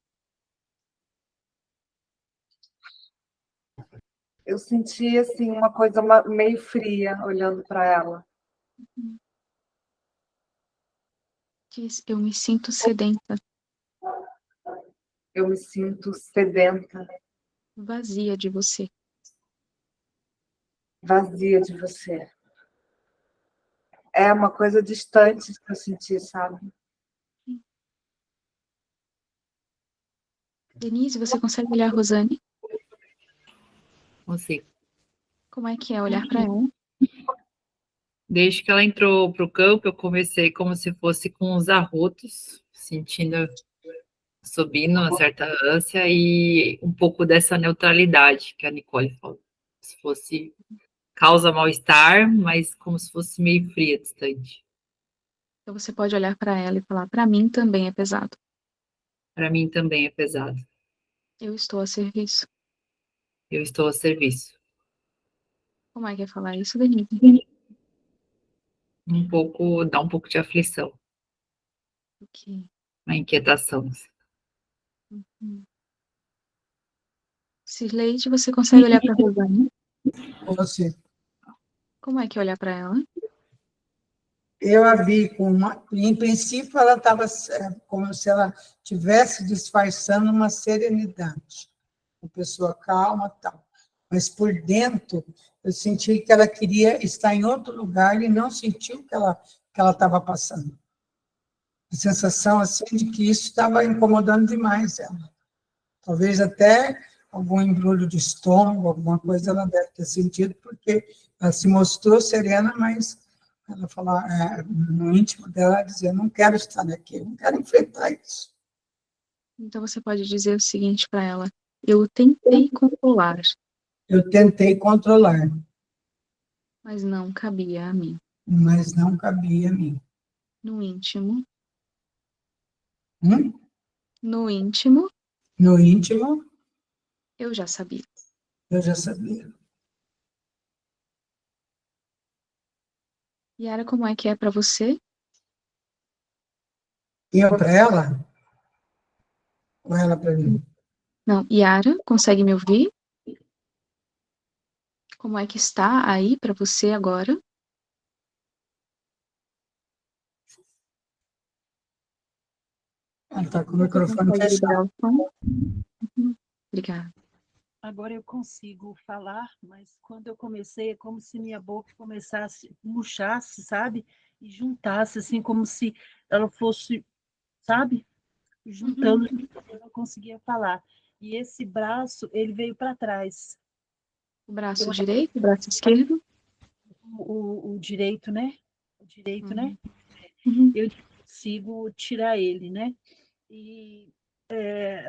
Eu senti, assim, uma coisa meio fria olhando para ela.
Diz, eu me sinto sedenta,
Eu me sinto sedenta,
vazia de você.
vazia de você. É uma coisa distante que eu senti, sabe?
Denise, você consegue olhar a Rosane?
Consigo.
Como é que é olhar para ela?
Desde que ela entrou para o campo, eu comecei como se fosse com os arrotos, sentindo subindo uma certa ânsia e um pouco dessa neutralidade que a Nicole falou. Se fosse causa mal-estar, mas como se fosse meio fria, distante.
Então você pode olhar para ela e falar, para mim também é pesado.
Para mim também é pesado.
Eu estou a serviço.
Eu estou a serviço.
Como é que é falar isso, Denise?
Dá um pouco de aflição,
Ok.
uma inquietação.
Cirleide, você consegue olhar para a Rosane?
Você,
Como é que é olhar para ela?
Eu a vi com uma... Em princípio, ela estava como se ela estivesse disfarçando uma serenidade. Uma pessoa calma e tal. Mas por dentro, eu senti que ela queria estar em outro lugar e não sentiu que ela estava passando. A sensação assim de que isso estava incomodando demais ela. Talvez até algum embrulho de estômago, alguma coisa ela deve ter sentido, porque ela se mostrou serena, mas ela falou, no íntimo dela, ela dizia, não quero estar aqui, não quero enfrentar isso.
Então você pode dizer o seguinte para ela: eu tentei controlar,
Eu tentei controlar,
mas não cabia a mim.
mas não cabia a mim.
No íntimo,
Hum?
no íntimo,
No íntimo,
eu já sabia.
eu já sabia.
Yara, como é que é para você?
Eu para ela, ou ela para mim?
Não, Yara, consegue me ouvir? Como é que está aí para você agora?
Ela está com o
Você
microfone
consegue liberar
fechado.
o som? Uhum. Obrigada.
Agora eu consigo falar, mas quando eu comecei é como se minha boca começasse, murchasse, sabe? E juntasse, assim, como se ela fosse, sabe? Juntando, eu não conseguia falar. E esse braço, ele veio para trás.
O braço
Eu,
direito, o braço esquerdo?
o direito, né? O direito, né?
Uhum.
Eu consigo tirar ele, né? E,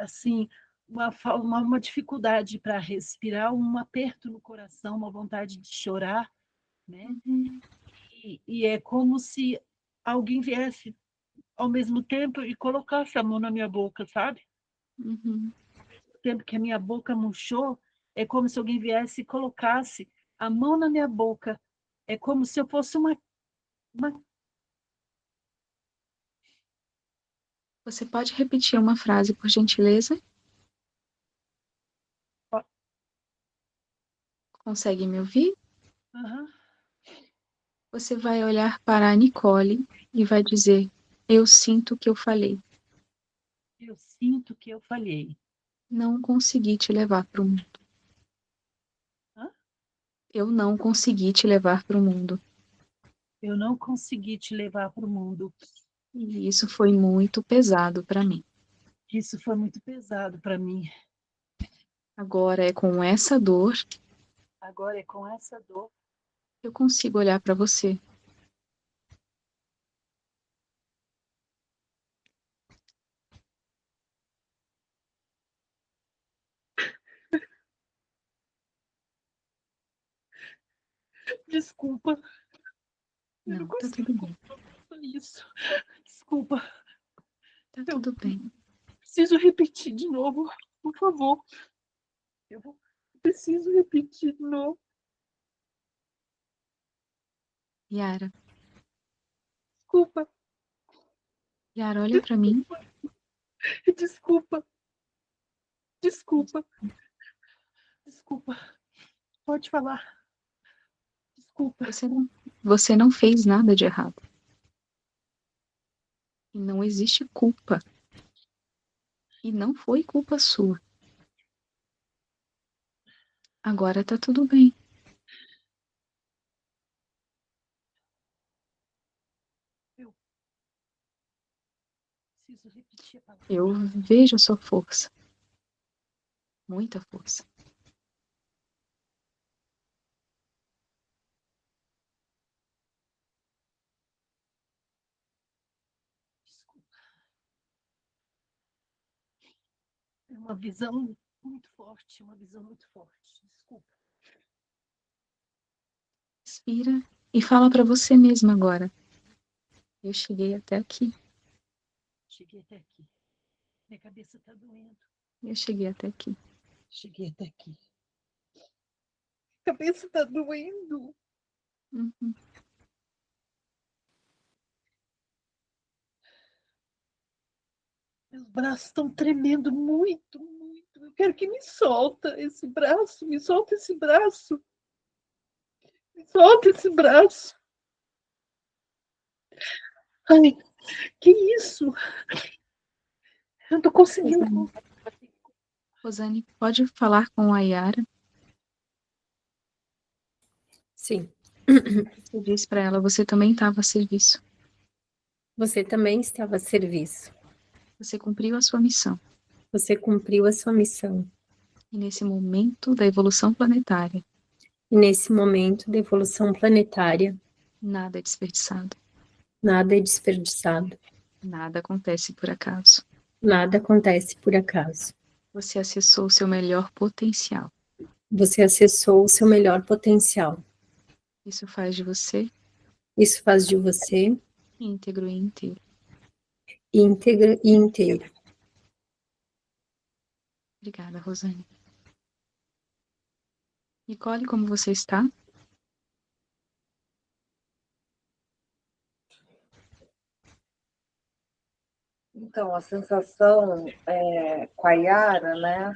assim, uma dificuldade para respirar, um aperto no coração, uma vontade de chorar, né?
Uhum.
E é como se alguém viesse ao mesmo tempo e colocasse a mão na minha boca, sabe?
Uhum.
O tempo que a minha boca murchou, é como se alguém viesse e colocasse a mão na minha boca. É como se eu fosse uma...
Você pode repetir uma frase, por gentileza? Consegue me ouvir?
Uhum.
Você vai olhar para a Nicole e vai dizer: eu sinto que eu falhei.
Eu sinto que eu falhei.
Não consegui te levar para o mundo.
Hã?
Eu não consegui te levar para o mundo.
Eu não consegui te levar para o mundo.
E isso foi muito pesado para mim.
Isso foi muito pesado para mim.
Agora é com essa dor
Agora é com essa dor
que eu consigo olhar para você.
Desculpa. Eu não
Não, tá
consigo
tudo bem.
controlar isso. Desculpa.
Tá
Eu
tudo bem.
preciso repetir de novo, por favor. Eu preciso repetir de novo.
Yara,
Desculpa.
Yara, olha para mim.
Desculpa. Desculpa. Desculpa. Pode falar. Desculpa.
Você não fez nada de errado. E não existe culpa. E não foi culpa sua. Agora tá tudo bem.
Eu preciso repetir a palavra.
Eu vejo a sua força. Muita força.
Desculpa. É uma visão muito forte, uma visão muito forte. Desculpa.
Respira e fala para você mesma agora. Eu cheguei até aqui.
Cheguei até aqui. Minha cabeça está doendo.
Eu cheguei até aqui.
Cheguei até aqui. Cabeça está doendo.
Uhum.
Meus braços estão tremendo muito, muito. Eu quero que me solta esse braço, me solta esse braço. Solta esse braço. Ai, que isso? Eu não tô conseguindo.
Rosane, pode falar com a Yara?
Sim.
Você disse para ela, você também estava a serviço.
Você também estava a serviço.
Você cumpriu a sua missão.
Você cumpriu a sua missão.
E nesse momento da evolução planetária,
E nesse momento da evolução planetária,
nada é desperdiçado.
nada é desperdiçado.
Nada acontece por acaso.
Nada acontece por acaso.
Você acessou o seu melhor potencial.
Você acessou o seu melhor potencial.
Isso faz de você
Isso faz de você
íntegro e inteiro.
íntegra e inteiro.
Obrigada, Rosane. Nicole, como você está?
Então, a sensação com a Yara, né,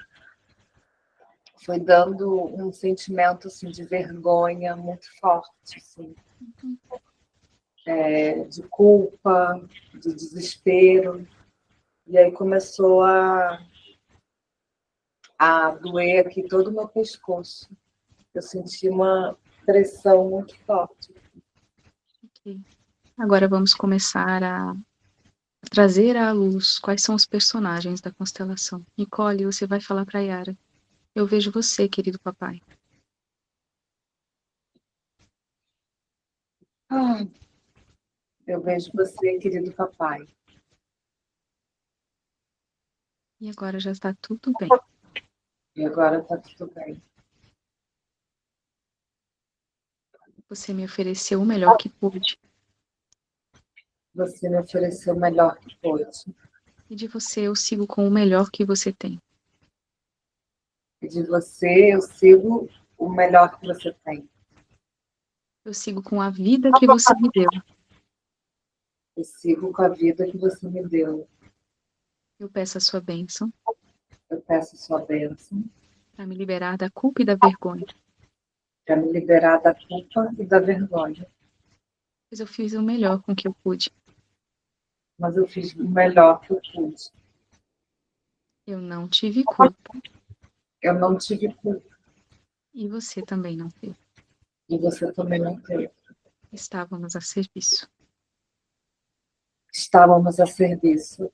foi dando um sentimento assim, de vergonha muito forte, assim, de culpa, de desespero. E aí começou a doer aqui todo o meu pescoço. Eu senti uma pressão muito forte.
Ok. Agora vamos começar a trazer à luz quais são os personagens da constelação. Nicole, você vai falar para Yara. Eu vejo você, querido papai.
Ah, eu vejo você, querido papai.
E agora já está tudo bem.
E agora está tudo bem.
Você me ofereceu o melhor que pôde.
Você me ofereceu o melhor que pôde.
E de você eu sigo com o melhor que você tem.
E de você eu sigo o melhor que você tem.
Eu sigo com a vida que você me deu.
Eu sigo com a vida que você me deu.
Eu peço a sua bênção
Eu peço sua bênção
para me liberar da culpa e da vergonha.
para me liberar da culpa e da vergonha.
Pois eu fiz o melhor com que eu pude.
Mas eu fiz o melhor que eu pude.
Eu não tive culpa.
Eu não tive culpa.
E você também não teve.
E você também não teve.
Estávamos a serviço.
Estávamos a serviço.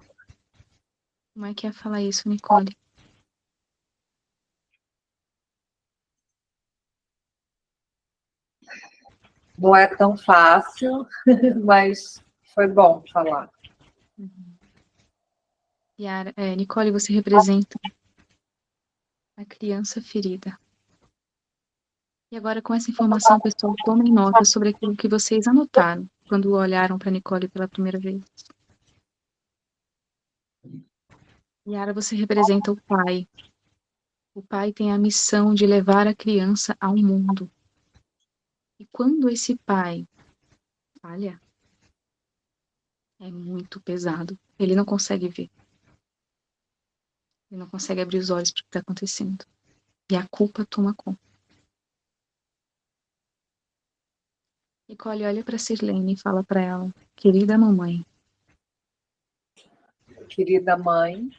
Como é que é falar isso, Nicole?
Não é tão fácil, mas foi bom falar.
Yara, Nicole, você representa a criança ferida. E agora, com essa informação, pessoal, tomem nota sobre aquilo que vocês anotaram quando olharam para Nicole pela primeira vez. Yara, você representa o pai. O pai tem a missão de levar a criança ao mundo. E quando esse pai falha, é muito pesado. Ele não consegue ver. Ele não consegue abrir os olhos para o que está acontecendo. E a culpa toma conta. Nicole olha para Sirlene e fala para ela: querida mamãe,
Querida mãe,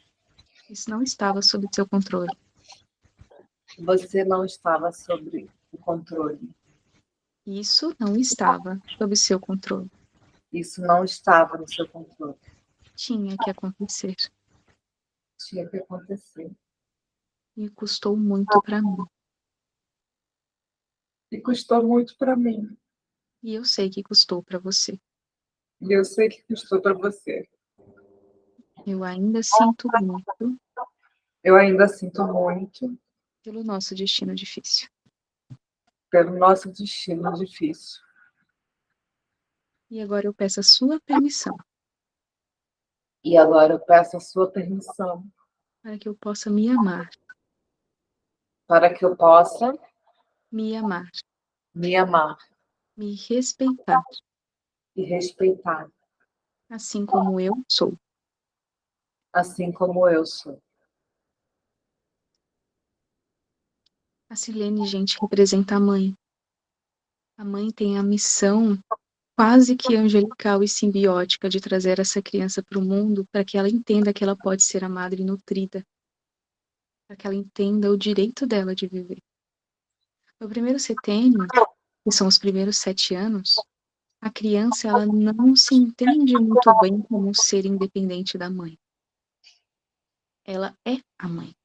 isso não estava sob seu controle.
você não estava sob o controle.
Isso não estava sob seu controle.
Isso não estava no seu controle.
Tinha que acontecer.
Tinha que acontecer.
E custou muito para mim.
E custou muito para mim.
E eu sei que custou para você.
E eu sei que custou para você.
Eu ainda sinto muito
Eu ainda sinto muito
pelo nosso destino difícil.
pelo nosso destino difícil.
E agora eu peço a sua permissão
E agora eu peço a sua permissão
para que eu possa me amar,
para que eu possa
me amar,
me amar
me respeitar,
e respeitar,
assim como eu sou.
assim como eu sou.
A Silene, gente, representa a mãe. A mãe tem a missão quase que angelical e simbiótica de trazer essa criança para o mundo para que ela entenda que ela pode ser amada e nutrida, para que ela entenda o direito dela de viver. No primeiro setênio, que são os primeiros 7 anos, a criança ela não se entende muito bem como um ser independente da mãe. Ela é a mãe.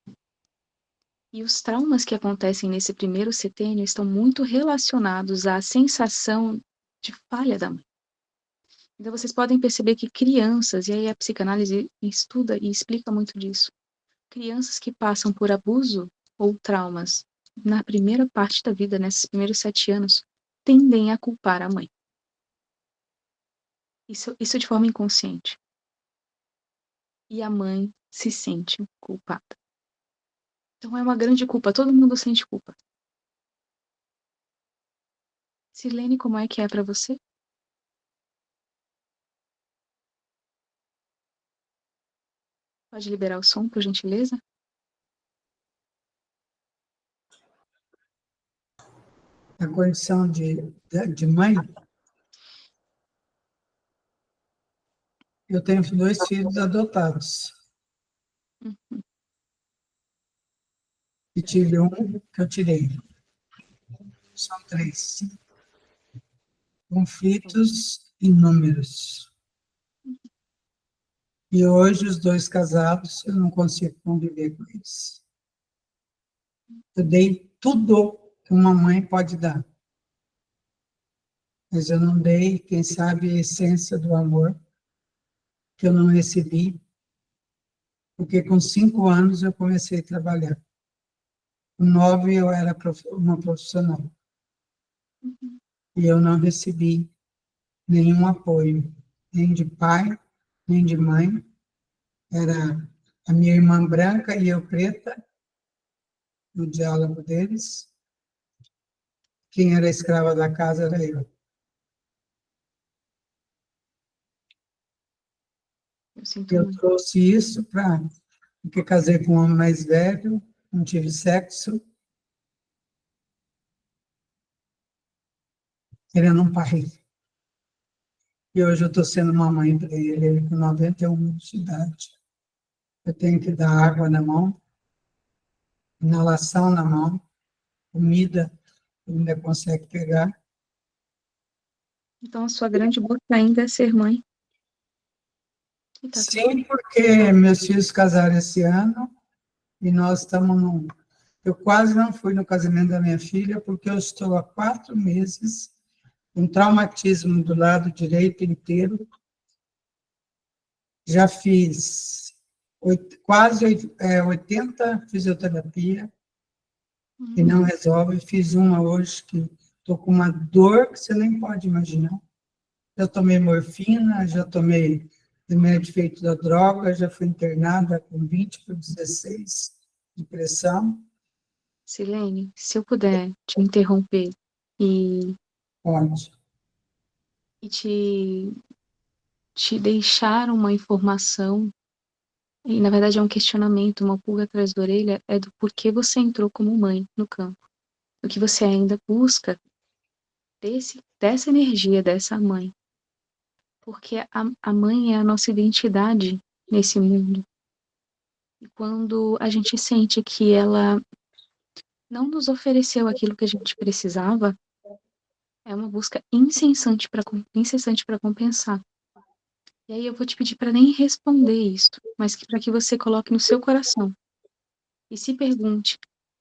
E os traumas que acontecem nesse primeiro setênio estão muito relacionados à sensação de falha da mãe. Então vocês podem perceber que crianças, e aí a psicanálise estuda e explica muito disso, crianças que passam por abuso ou traumas na primeira parte da vida, nesses primeiros 7 anos, tendem a culpar a mãe. Isso de forma inconsciente. E a mãe se sente culpada. Então é uma grande culpa, todo mundo sente culpa. Sirlene, como é que é para você? Pode liberar o som, por gentileza?
A condição de mãe, eu tenho 2 filhos adotados.
Uhum.
E tive um que eu tirei. São 3. Conflitos inúmeros. E hoje, os 2 casados, eu não consigo conviver com eles. Eu dei tudo que uma mãe pode dar. Mas eu não dei, quem sabe, a essência do amor que eu não recebi, porque com 5 anos eu comecei a trabalhar. Com 9 eu era uma profissional. E eu não recebi nenhum apoio, nem de pai, nem de mãe. Era a minha irmã branca e eu preta, no diálogo deles. Quem era escrava da casa era eu.
Eu sinto
Eu
muito.
trouxe isso porque casei com um homem mais velho, não tive sexo. Ele não pai. E hoje eu estou sendo uma mãe para ele com 91 anos de idade. Eu tenho que dar água na mão, inalação na mão, comida, ele ainda consegue pegar.
Então a sua grande busca ainda é ser mãe. E tá tudo
Sim,
bem.
porque meus filhos casaram esse ano e nós estamos num... Eu quase não fui no casamento da minha filha porque eu estou há 4 meses com traumatismo do lado direito inteiro. Já fiz quase 80 fisioterapia e não resolve. Fiz uma hoje que estou com uma dor que você nem pode imaginar. Já tomei morfina, já tomei remédio feito da droga, já fui internada com 20/16 de pressão.
Sirlene, se eu puder te interromper e,
Pode.
e te deixar uma informação, e na verdade é um questionamento, uma pulga atrás da orelha, é do porquê você entrou como mãe no campo. O que você ainda busca dessa energia dessa mãe. Porque a mãe é a nossa identidade nesse mundo. E quando a gente sente que ela não nos ofereceu aquilo que a gente precisava, é uma busca incessante para compensar. E aí eu vou te pedir para nem responder isso, mas para que você coloque no seu coração. E se pergunte,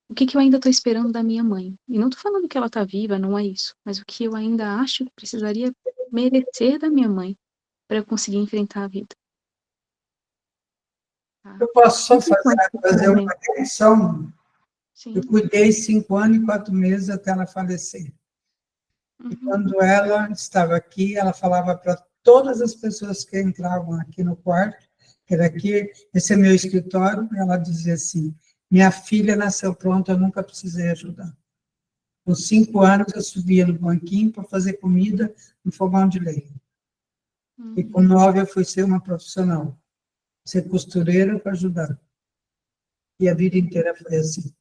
o que eu ainda estou esperando da minha mãe? E não estou falando que ela está viva, não é isso. Mas o que eu ainda acho que precisaria merecer da minha mãe para eu conseguir enfrentar a vida. Tá?
Eu posso só
Não sei
fazer uma correção?
Sim.
Eu cuidei 5 anos e 4 meses até ela falecer. E quando ela estava aqui, ela falava para todas as pessoas que entravam aqui no quarto, que era aqui, esse é meu escritório, ela dizia assim, minha filha nasceu pronta, eu nunca precisei ajudar. Com 5 anos, eu subia no banquinho para fazer comida no fogão de lenha. E com 9, eu fui ser uma profissional, ser costureira para ajudar. E a vida inteira foi assim.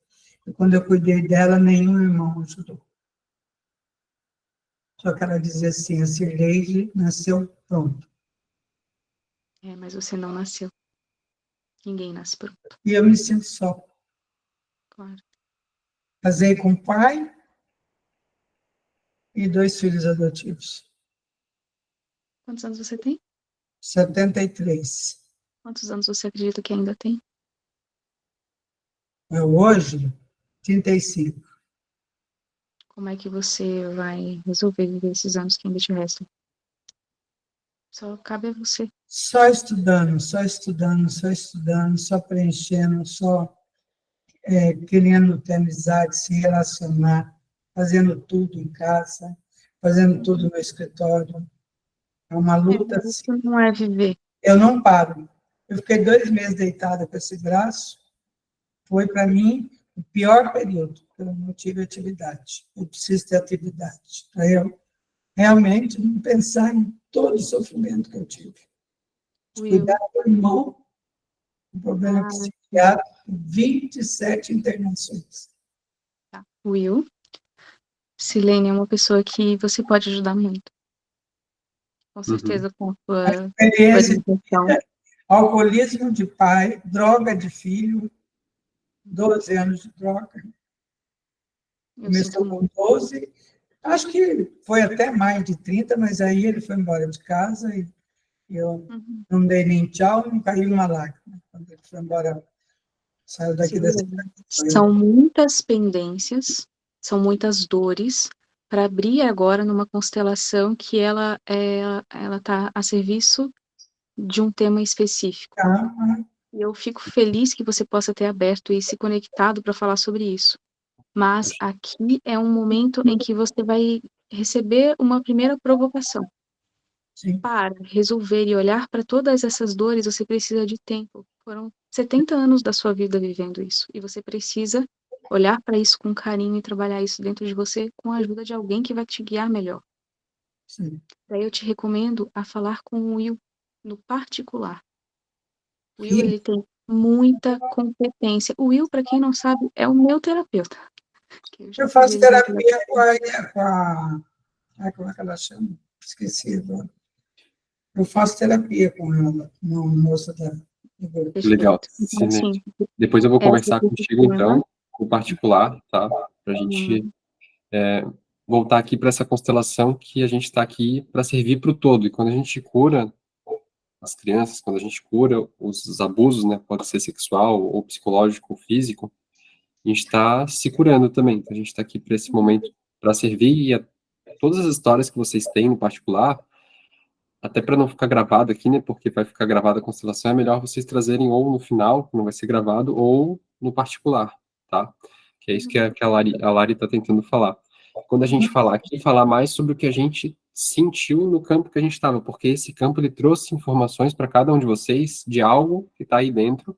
E quando eu cuidei dela, nenhum irmão ajudou. Só que ela dizia assim, a Cirleide nasceu pronto.
Mas você não nasceu. Ninguém nasce pronto,
E eu me sinto só.
claro.
Casei com o pai e 2 filhos adotivos.
Quantos anos você tem?
73.
Quantos anos você acredita que ainda tem?
Hoje, 35.
Como é que você vai resolver viver esses anos que ainda te restam? Só cabe a você.
Só estudando, só estudando, só estudando, só preenchendo, só querendo ter amizade, se relacionar, fazendo tudo em casa, fazendo tudo no escritório. É uma luta
Mas
assim.
isso não é viver.
Eu não paro. Eu fiquei 2 meses deitada com esse braço. Foi, para mim, o pior período, porque eu não tive atividade. Eu preciso ter atividade, para eu realmente não pensar em todo o sofrimento que eu tive.
Will,
Cuidar do irmão, um problema psiquiátrico, 27 internações.
tá. Will, Silene é uma pessoa que você pode ajudar muito. Com certeza, com a sua
Experiência,
orientação.
alcoolismo de pai, droga de filho, 12 anos de droga.
Eu sinto
Começou
muito.
com 12, acho que foi até mais de 30, mas aí ele foi embora de casa e eu não dei nem tchau, não caiu uma lágrima. Quando ele foi embora, saiu daqui da cidade.
São muitas pendências, são muitas dores, para abrir agora numa constelação que ela está a serviço de um tema específico. E eu fico feliz que você possa ter aberto e se conectado para falar sobre isso. Mas aqui é um momento em que você vai receber uma primeira provocação.
Sim.
Para resolver e olhar para todas essas dores, você precisa de tempo. Foram 70 anos da sua vida vivendo isso. E você precisa olhar para isso com carinho e trabalhar isso dentro de você com a ajuda de alguém que vai te guiar melhor.
Sim.
Daí eu te recomendo a falar com o Will, no particular. O Will, ele tem muita competência. O Will, para quem não sabe, é o meu terapeuta.
Eu faço terapia com como é que ela chama? Esqueci agora. Eu faço terapia com ela, uma moça da...
Legal,
Então,
Silene.
assim,
Depois eu vou
essa
conversar contigo, então, com o particular, tá? Para a gente voltar aqui para essa constelação que a gente está aqui para servir para o todo. E quando a gente cura as crianças, quando a gente cura os abusos, né? Pode ser sexual ou psicológico ou físico, a gente está se curando também. Então, a gente está aqui para esse momento para servir e todas as histórias que vocês têm no particular, até para não ficar gravado aqui, né? Porque vai ficar gravada a constelação, é melhor vocês trazerem ou no final, que não vai ser gravado, ou no particular, tá? Que é isso que a Lari está tentando falar. Quando a gente falar aqui, falar mais sobre o que a gente sentiu no campo que a gente estava, porque esse campo ele trouxe informações para cada um de vocês de algo que está aí dentro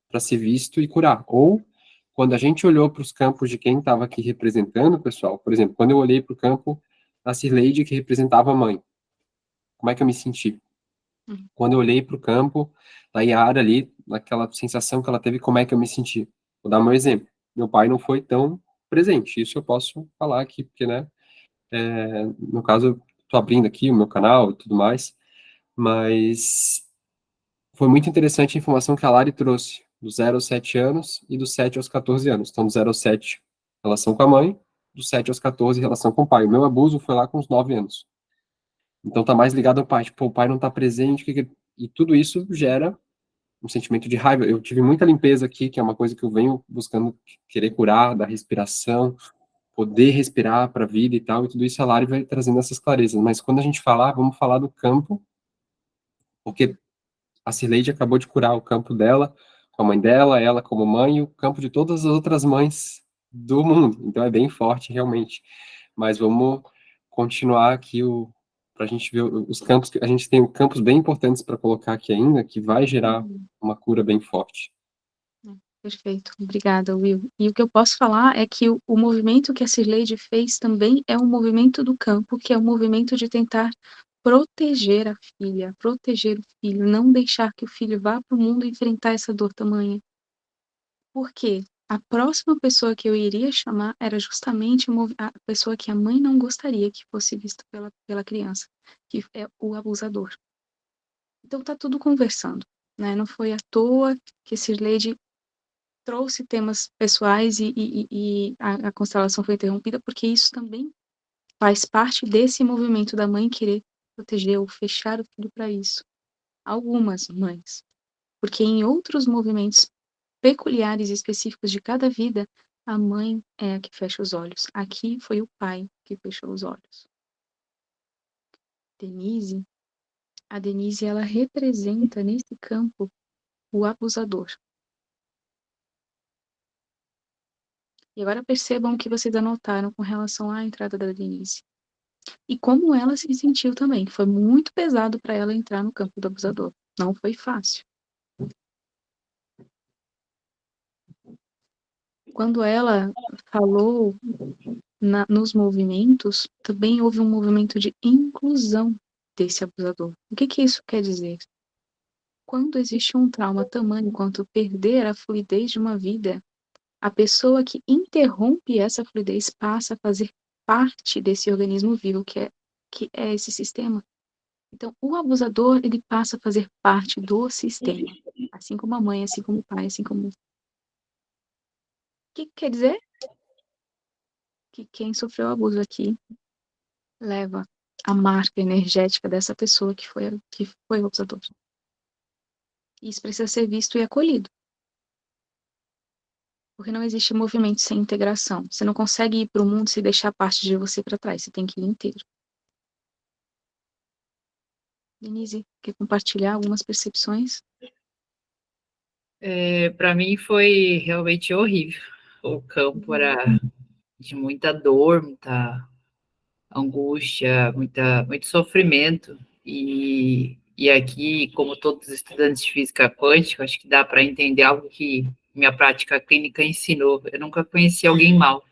para ser visto e curar. Ou quando a gente olhou para os campos de quem estava aqui representando, pessoal, por exemplo, quando eu olhei para o campo da Cirleide que representava a mãe, como é que eu me senti? Quando eu olhei para o campo da Yara ali, naquela sensação que ela teve, como é que eu me senti? Vou dar meu exemplo. Meu pai não foi tão presente, isso eu posso falar aqui, porque, né, no caso, eu tô abrindo aqui o meu canal e tudo mais, mas foi muito interessante a informação que a Lari trouxe, do 0 aos 7 anos e do 7 aos 14 anos. Então, do 0 aos 7, relação com a mãe, do 7 aos 14, relação com o pai. O meu abuso foi lá com os 9 anos. Então tá mais ligado ao pai, tipo, o pai não tá presente, e tudo isso gera um sentimento de raiva. Eu tive muita limpeza aqui, que é uma coisa que eu venho buscando querer curar, da respiração, poder respirar para a vida e tal, e tudo isso a Lari vai trazendo essas clarezas. Mas quando a gente falar, vamos falar do campo, porque a Cirleide acabou de curar o campo dela, com a mãe dela, ela como mãe, e o campo de todas as outras mães do mundo. Então é bem forte, realmente. Mas vamos continuar aqui para a gente ver os campos, que a gente tem campos bem importantes para colocar aqui ainda, que vai gerar uma cura bem forte.
Perfeito, obrigada, Will. E o que eu posso falar é que o movimento que a Cirleide fez também é um movimento do campo, que é o movimento de tentar proteger a filha, proteger o filho, não deixar que o filho vá para o mundo enfrentar essa dor tamanha. Por quê? a próxima pessoa que eu iria chamar era justamente a pessoa que a mãe não gostaria que fosse vista pela criança, que é o abusador. Então tá tudo conversando, né? Não foi à toa que Sirleide trouxe temas pessoais e a constelação foi interrompida, porque isso também faz parte desse movimento da mãe querer proteger ou fechar o filho para isso. Algumas mães. Porque em outros movimentos peculiares e específicos de cada vida, a mãe é a que fecha os olhos. Aqui foi o pai que fechou os olhos. A Denise, ela representa nesse campo o abusador. E agora percebam o que vocês anotaram com relação à entrada da Denise. E como ela se sentiu também. Foi muito pesado para ela entrar no campo do abusador. Não foi fácil. Quando ela falou nos movimentos, também houve um movimento de inclusão desse abusador. O que isso quer dizer? Quando existe um trauma tamanho quanto perder a fluidez de uma vida, a pessoa que interrompe essa fluidez passa a fazer parte desse organismo vivo que é esse sistema. Então, o abusador, ele passa a fazer parte do sistema, assim como a mãe, assim como o pai, assim como... O que quer dizer? Que quem sofreu abuso aqui leva a marca energética dessa pessoa que foi o abusador. Isso precisa ser visto e acolhido. Porque não existe movimento sem integração. Você não consegue ir para o mundo se deixar parte de você para trás. Você tem que ir inteiro. Denise, quer compartilhar algumas percepções?
Para mim foi realmente horrível. O campo era de muita dor, muita angústia, muito sofrimento. E aqui, como todos os estudantes de física quântica, acho que dá para entender algo que minha prática clínica ensinou. Eu nunca conheci alguém mal.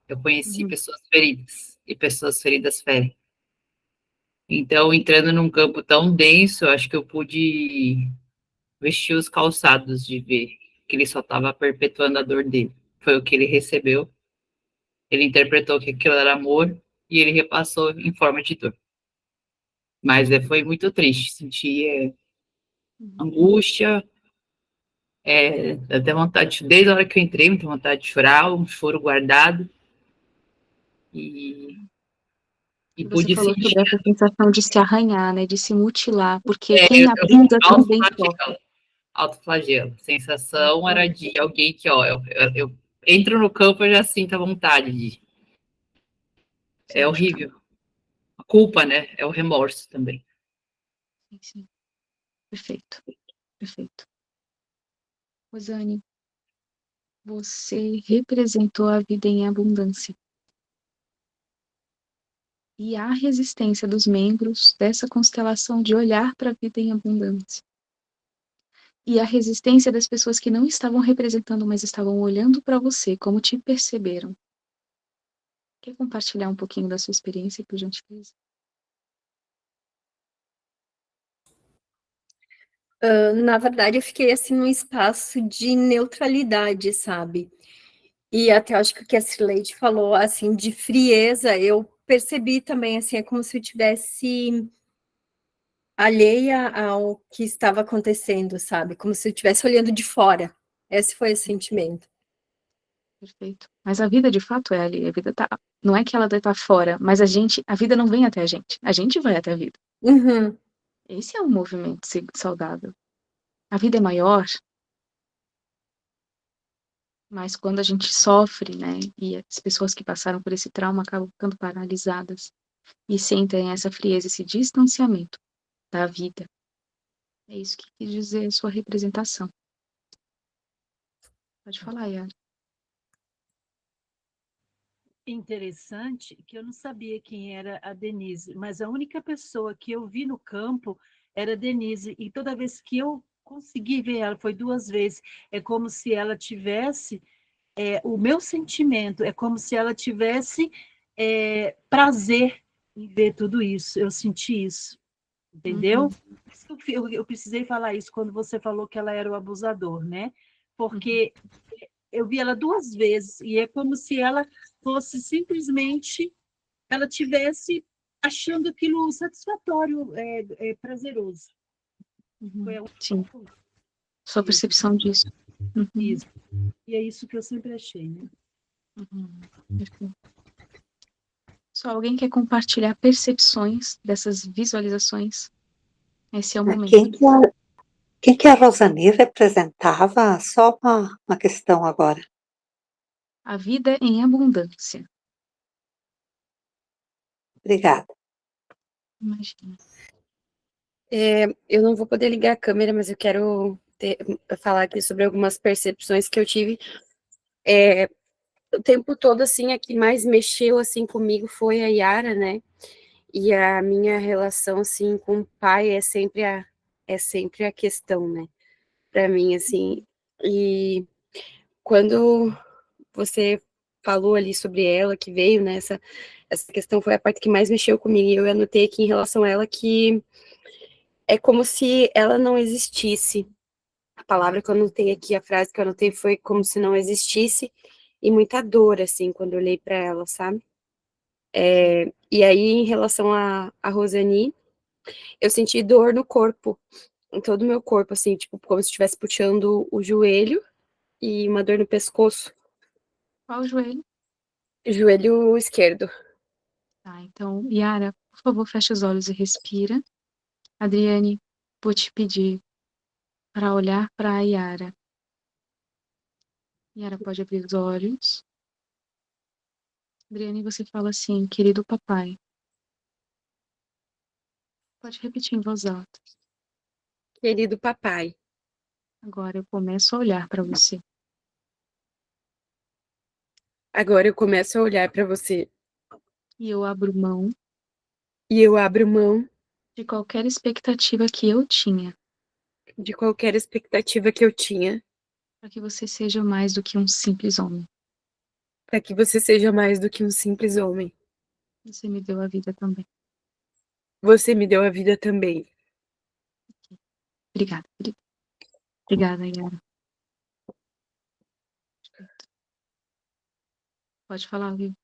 Eu conheci pessoas feridas, e pessoas feridas ferem. Então, entrando num campo tão denso, acho que eu pude vestir os calçados de ver que ele só estava perpetuando a dor dele. Foi o que ele recebeu. Ele interpretou que aquilo era amor e ele repassou em forma de dor. Mas foi muito triste, senti angústia, até vontade, desde a hora que eu entrei, muita vontade de chorar, um choro guardado, e
Você
pude
falou
sentir.
sobre essa sensação de se arranhar, né, de se mutilar, porque quem abusa também sofre.
Autoflagelo. A sensação era de alguém que, eu entro no campo, eu já sinto a vontade de... É horrível. A culpa, né? É o remorso também.
Sim. Perfeito. Perfeito. Rosane, você representou a vida em abundância. E há resistência dos membros dessa constelação de olhar para a vida em abundância. E a resistência das pessoas que não estavam representando, mas estavam olhando para você, como te perceberam. Quer compartilhar um pouquinho da sua experiência, por gentileza?
Na verdade, eu fiquei assim num espaço de neutralidade, sabe? E até acho que o que a Cirleide falou, assim, de frieza, eu percebi também, assim, é como se eu tivesse alheia ao que estava acontecendo, sabe? Como se eu estivesse olhando de fora. Esse foi o sentimento.
Perfeito. Mas a vida de fato é ali, a vida tá, não é que ela está fora, mas a vida não vem até a gente vai até a vida.
Uhum.
Esse é um movimento saudável. A vida é maior, mas quando a gente sofre, né, e as pessoas que passaram por esse trauma acabam ficando paralisadas e sentem essa frieza, esse distanciamento da vida. É isso que quis dizer a sua representação. Pode falar, Yara.
Interessante que eu não sabia quem era a Denise, mas a única pessoa que eu vi no campo era a Denise, e toda vez que eu consegui ver ela, foi 2 vezes, é como se ela tivesse, o meu sentimento, é como se ela tivesse prazer em ver tudo isso, eu senti isso, entendeu? Por isso que eu precisei falar isso quando você falou que ela era o abusador, né? Porque eu vi ela 2 vezes, e é como se ela fosse simplesmente, ela tivesse achando aquilo satisfatório, prazeroso. Foi a
Sim,
única
sua percepção disso. Uhum.
Isso. E é isso que eu sempre achei, né?
Perfeito. Só alguém quer compartilhar percepções dessas visualizações? Esse é o momento.
Quem que a Rosani representava? Só uma questão agora.
A vida em abundância.
Obrigada.
Imagina.
Eu não vou poder ligar a câmera, mas eu quero falar aqui sobre algumas percepções que eu tive. O tempo todo, assim, a que mais mexeu, assim, comigo foi a Yara, né? E a minha relação, assim, com o pai é sempre a questão, né? Para mim, assim. E quando você falou ali sobre ela, que veio, né? Essa questão foi a parte que mais mexeu comigo. E eu anotei aqui em relação a ela que é como se ela não existisse. A palavra que eu anotei aqui, a frase que eu anotei foi como se não existisse, e muita dor, assim, quando eu olhei para ela, sabe? E aí, em relação a Rosani, eu senti dor no corpo, em todo o meu corpo, assim, tipo, como se estivesse puxando o joelho e uma dor no pescoço,
Qual o joelho?
joelho esquerdo.
Tá, então, Yara, por favor, feche os olhos e respira. Adriane, vou te pedir para olhar para a Yara. Yara pode abrir os olhos. Adriane, você fala assim, querido papai. Pode repetir em voz alta.
Querido papai,
Agora eu começo a olhar para você.
agora eu começo a olhar para você
E eu abro mão
e eu abro mão
de qualquer expectativa que eu tinha
de qualquer expectativa que eu tinha
para que você seja mais do que um simples homem.
para que você seja mais do que um simples homem.
Você me deu a vida também.
Você me deu a vida também.
Obrigada. Obrigada, Yara. Pode falar, viu?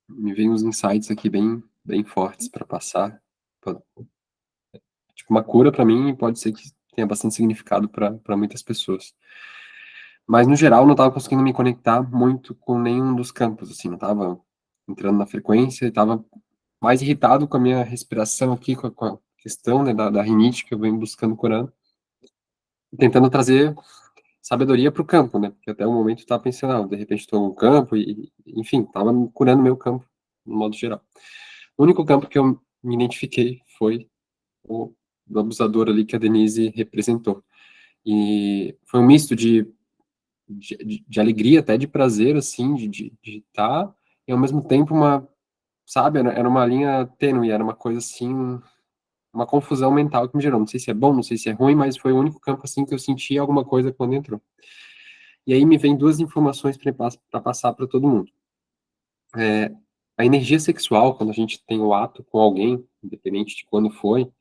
Me vem uns insights aqui bem fortes para passar. Tipo, uma cura para mim pode ser que tenha bastante significado para muitas pessoas. Mas, no geral, não estava conseguindo me conectar muito com nenhum dos campos, assim, não estava entrando na frequência, estava mais irritado com a minha respiração aqui, com a questão, né, da rinite que eu venho buscando curando, tentando trazer sabedoria para o campo, né, porque até o momento eu estava pensando, de repente estou no campo, enfim, estava curando meu campo, no modo geral. O único campo que eu me identifiquei foi o do abusador ali que a Denise representou. E foi um misto de alegria, até de prazer, assim, de estar, e ao mesmo tempo sabe, era uma linha tênue, era uma coisa assim, uma confusão mental que me gerou. Não sei se é bom, não sei se é ruim, mas foi o único campo, assim, que eu senti alguma coisa quando entrou. E aí me vem duas informações para passar para todo mundo. A energia sexual, quando a gente tem o ato com alguém, independente de quando foi,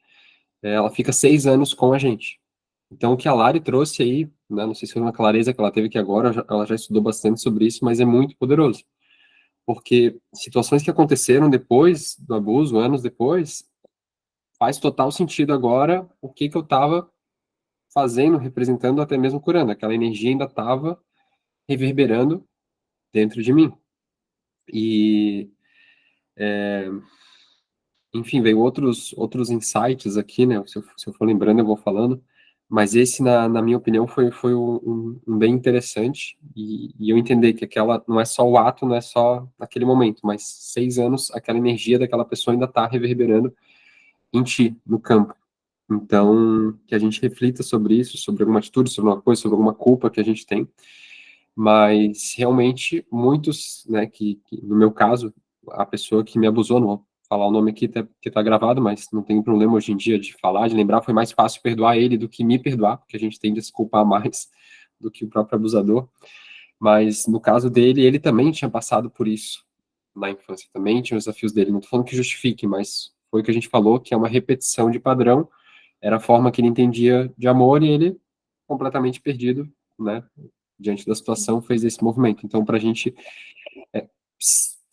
ela fica 6 anos com a gente. Então, o que a Lari trouxe aí, né, não sei se foi uma clareza que ela teve aqui agora, ela já estudou bastante sobre isso, mas é muito poderoso. Porque situações que aconteceram depois do abuso, anos depois, faz total sentido agora o que eu estava fazendo, representando, até mesmo curando. Aquela energia ainda estava reverberando dentro de mim. E, enfim, veio outros insights aqui, né? Se eu for lembrando, eu vou falando. Mas esse, na minha opinião, foi um bem interessante. E eu entender que aquela não é só o ato, não é só naquele momento, mas 6 anos, aquela energia daquela pessoa ainda está reverberando em ti, no campo. Então, que a gente reflita sobre isso, sobre alguma atitude, sobre uma coisa, sobre alguma culpa que a gente tem. Mas, realmente, muitos, né, no meu caso, a pessoa que me abusou, não vou falar o nome aqui, até porque está gravado, mas não tem problema hoje em dia de falar, de lembrar, foi mais fácil perdoar ele do que me perdoar, porque a gente tende a se culpar mais do que o próprio abusador. Mas, no caso dele, ele também tinha passado por isso na infância, também tinha os desafios dele. Não estou falando que justifique, mas foi o que a gente falou, que é uma repetição de padrão, era a forma que ele entendia de amor e ele completamente perdido, né? diante da situação, fez esse movimento. Então, para a gente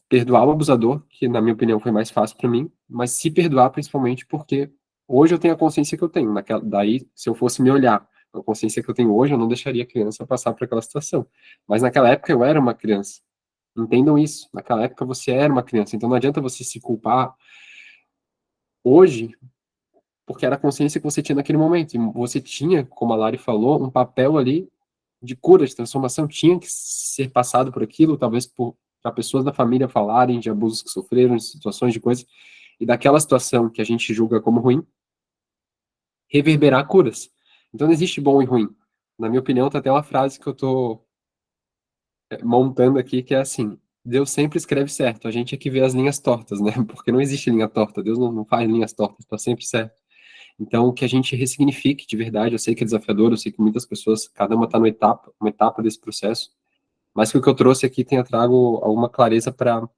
perdoar o abusador, que na minha opinião foi mais fácil para mim, mas se perdoar principalmente porque hoje eu tenho a consciência que eu tenho. Daí, se eu fosse me olhar, a consciência que eu tenho hoje, eu não deixaria a criança passar por aquela situação. Mas naquela época eu era uma criança. Entendam isso. Naquela época você era uma criança. Então não adianta você se culpar hoje, porque era a consciência que você tinha naquele momento. E você tinha, como a Lari falou, um papel ali de cura, de transformação, tinha que ser passado por aquilo, talvez para pessoas da família falarem de abusos que sofreram, de situações, de coisas, e daquela situação que a gente julga como ruim, reverberar curas. Então não existe bom e ruim. Na minha opinião, tá até uma frase que eu tô montando aqui, que é assim: Deus sempre escreve certo, a gente é que vê as linhas tortas, né? Porque não existe linha torta, Deus não faz linhas tortas, tá sempre certo. Então, que a gente ressignifique de verdade. Eu sei que é desafiador, eu sei que muitas pessoas, cada uma está uma etapa desse processo, mas que o que eu trouxe aqui tenha trago alguma clareza para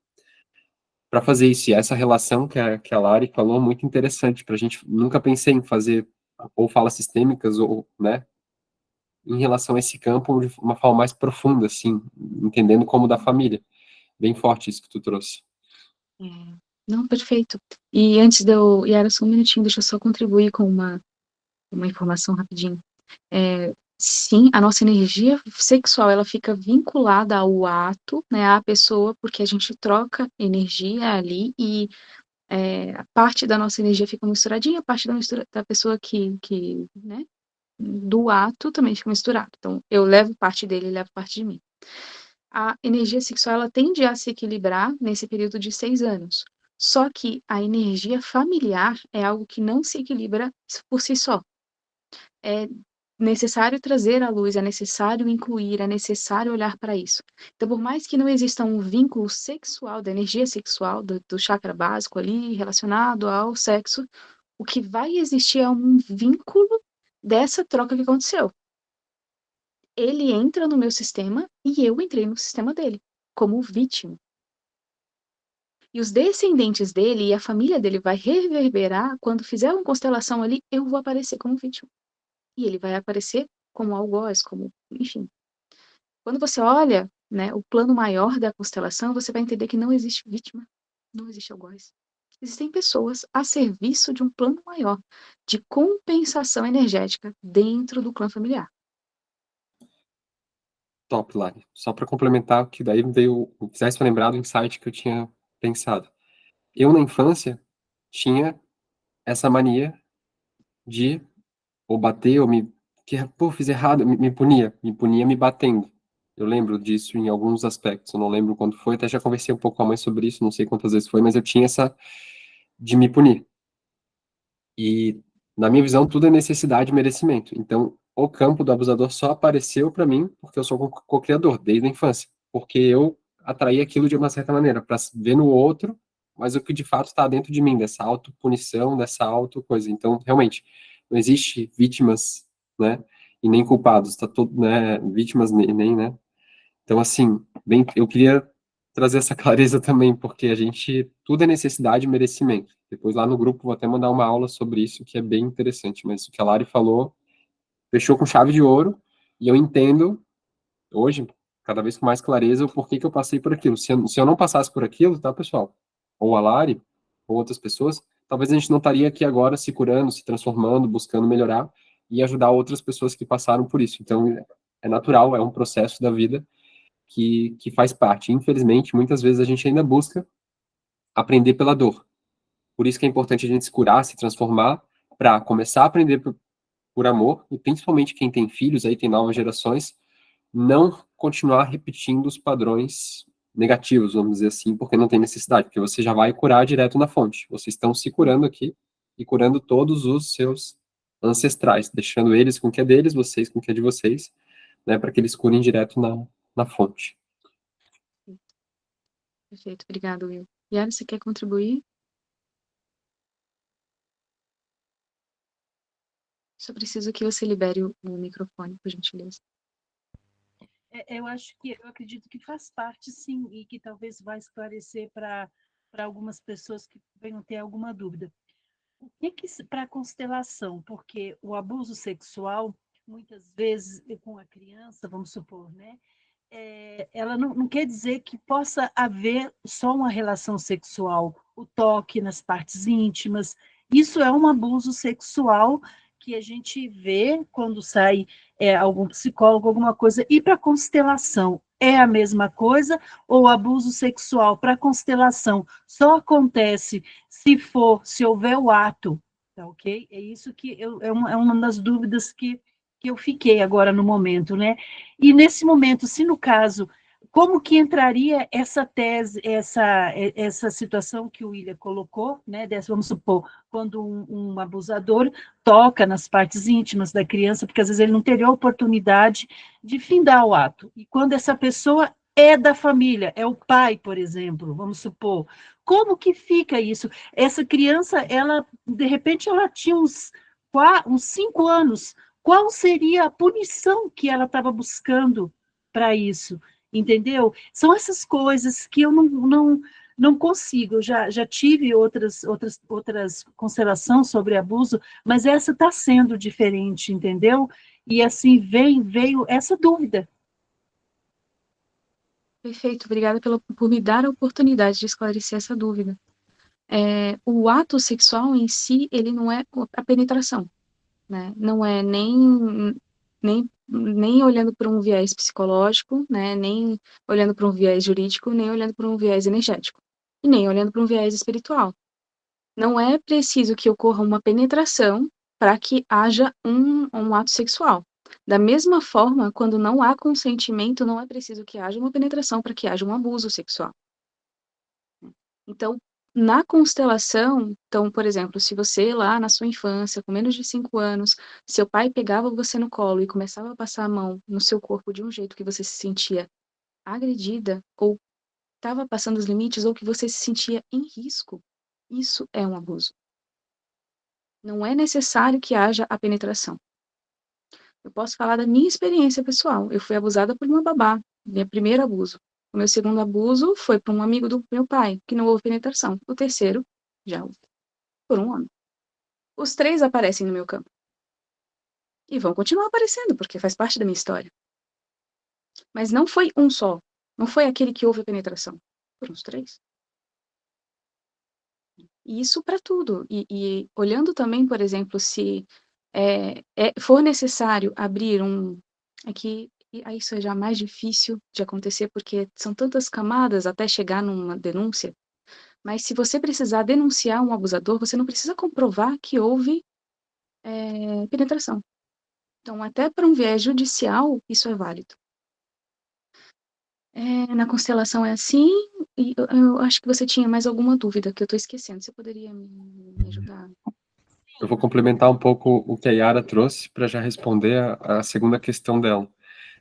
fazer isso. E essa relação que a Lari falou, muito interessante, para a gente. Nunca pensei em fazer ou falas sistêmicas, ou, né, em relação a esse campo de uma forma mais profunda, assim, entendendo como da família. Bem forte isso que tu trouxe.
É. Não, perfeito. E antes de eu... Yara, só um minutinho, deixa eu só contribuir com uma informação rapidinho. Sim, a nossa energia sexual, ela fica vinculada ao ato, né, à pessoa, porque a gente troca energia ali e a parte da nossa energia fica misturadinha, a parte da pessoa né, do ato também fica misturado. Então, eu levo parte dele, ele leva parte de mim. A energia sexual, ela tende a se equilibrar nesse período de 6 anos. Só que a energia familiar é algo que não se equilibra por si só. É necessário trazer à luz, é necessário incluir, é necessário olhar para isso. Então, por mais que não exista um vínculo sexual, da energia sexual, do chakra básico ali, relacionado ao sexo, o que vai existir é um vínculo dessa troca que aconteceu. Ele entra no meu sistema e eu entrei no sistema dele, como vítima. E os descendentes dele e a família dele vai reverberar, quando fizer uma constelação ali, eu vou aparecer como vítima. E ele vai aparecer como algoz, como, enfim. Quando você olha, né, o plano maior da constelação, você vai entender que não existe vítima, não existe algoz. Existem pessoas a serviço de um plano maior, de compensação energética dentro do clã familiar.
Top, Lari. Só para complementar, que daí veio, fizesse para lembrar do insight que eu tinha pensado. Eu, na infância, tinha essa mania de ou bater, ou pô, fiz errado, me punia me batendo. Eu lembro disso em alguns aspectos, eu não lembro quando foi, até já conversei um pouco com a mãe sobre isso, não sei quantas vezes foi, mas eu tinha essa de me punir. E, na minha visão, tudo é necessidade e merecimento. Então, o campo do abusador só apareceu para mim porque eu sou co-criador, desde a infância. Porque eu atraí aquilo de uma certa maneira, para ver no outro, mas o que de fato está dentro de mim, dessa autopunição, dessa auto-coisa. Então, realmente, não existe vítimas, né? E nem culpados, tá todo, né? Vítimas nem, né? Então, assim, bem, eu queria trazer essa clareza também, porque a gente, tudo é necessidade e merecimento. Depois lá no grupo vou até mandar uma aula sobre isso, que é bem interessante, mas o que a Lari falou, fechou com chave de ouro, e eu entendo, hoje, cada vez com mais clareza, o porquê que eu passei por aquilo. Se eu não passasse por aquilo, tá, pessoal? Ou a Lari, ou outras pessoas, talvez a gente não estaria aqui agora se curando, se transformando, buscando melhorar, e ajudar outras pessoas que passaram por isso. Então, é natural, é um processo da vida, que faz parte. Infelizmente, muitas vezes a gente ainda busca aprender pela dor. Por isso que é importante a gente se curar, se transformar, para começar a aprender por amor, e principalmente quem tem filhos, aí tem novas gerações, não continuar repetindo os padrões negativos, vamos dizer assim, porque não tem necessidade, porque você já vai curar direto na fonte. Vocês estão se curando aqui e curando todos os seus ancestrais, deixando eles com o que é deles, vocês com o que é de vocês, né, para que eles curem direto na fonte.
Perfeito, obrigado, Will. Yara, você quer contribuir? Só preciso que você libere o microfone, por gentileza.
Eu acredito que faz parte, sim, e que talvez vai esclarecer para algumas pessoas que venham ter alguma dúvida. O que para a constelação? Porque o abuso sexual, muitas vezes com a criança, vamos supor, né? Ela não quer dizer que possa haver só uma relação sexual, o toque nas partes íntimas. Isso é um abuso sexual que a gente vê quando sai algum psicólogo, alguma coisa. E para constelação, é a mesma coisa? Ou o abuso sexual para constelação só acontece se houver o ato, tá ok? É isso que é uma das dúvidas que eu fiquei agora no momento, né? E nesse momento, se no caso, como que entraria essa tese, essa situação que o William colocou, né? Vamos supor, quando um abusador toca nas partes íntimas da criança, porque às vezes ele não teve a oportunidade de findar o ato. E quando essa pessoa é da família, é o pai, por exemplo, vamos supor, como que fica isso? Essa criança, ela, de repente, ela tinha uns 5 anos, qual seria a punição que ela estava buscando para isso? Entendeu? São essas coisas que eu não consigo. Eu já tive outras considerações sobre abuso, mas essa está sendo diferente, entendeu? E assim veio essa dúvida.
Perfeito, obrigada por me dar a oportunidade de esclarecer essa dúvida. O ato sexual em si, ele não é a penetração, né? Não é nem olhando por um viés psicológico, né? Nem olhando por um viés jurídico, nem olhando por um viés energético, e nem olhando por um viés espiritual. Não é preciso que ocorra uma penetração para que haja um ato sexual. Da mesma forma, quando não há consentimento, não é preciso que haja uma penetração para que haja um abuso sexual. Então, na constelação, então, por exemplo, se você lá na sua infância, com menos de 5 anos, seu pai pegava você no colo e começava a passar a mão no seu corpo de um jeito que você se sentia agredida, ou estava passando os limites, ou que você se sentia em risco, isso é um abuso. Não é necessário que haja a penetração. Eu posso falar da minha experiência pessoal. Eu fui abusada por uma babá, meu primeiro abuso. O meu segundo abuso foi por um amigo do meu pai, que não houve penetração. O terceiro, já houve, por um homem. Os 3 aparecem no meu campo. E vão continuar aparecendo, porque faz parte da minha história. Mas não foi um só. Não foi aquele que houve a penetração. Foram os 3. E isso para tudo. E olhando também, por exemplo, se for necessário abrir aqui, aí isso é já mais difícil de acontecer, porque são tantas camadas até chegar numa denúncia, mas se você precisar denunciar um abusador, você não precisa comprovar que houve penetração. Então, até para um viés judicial, isso é válido. Na constelação é assim, e eu acho que você tinha mais alguma dúvida que eu estou esquecendo. Você poderia me ajudar?
Eu vou complementar um pouco o que a Yara trouxe para já responder a segunda questão dela.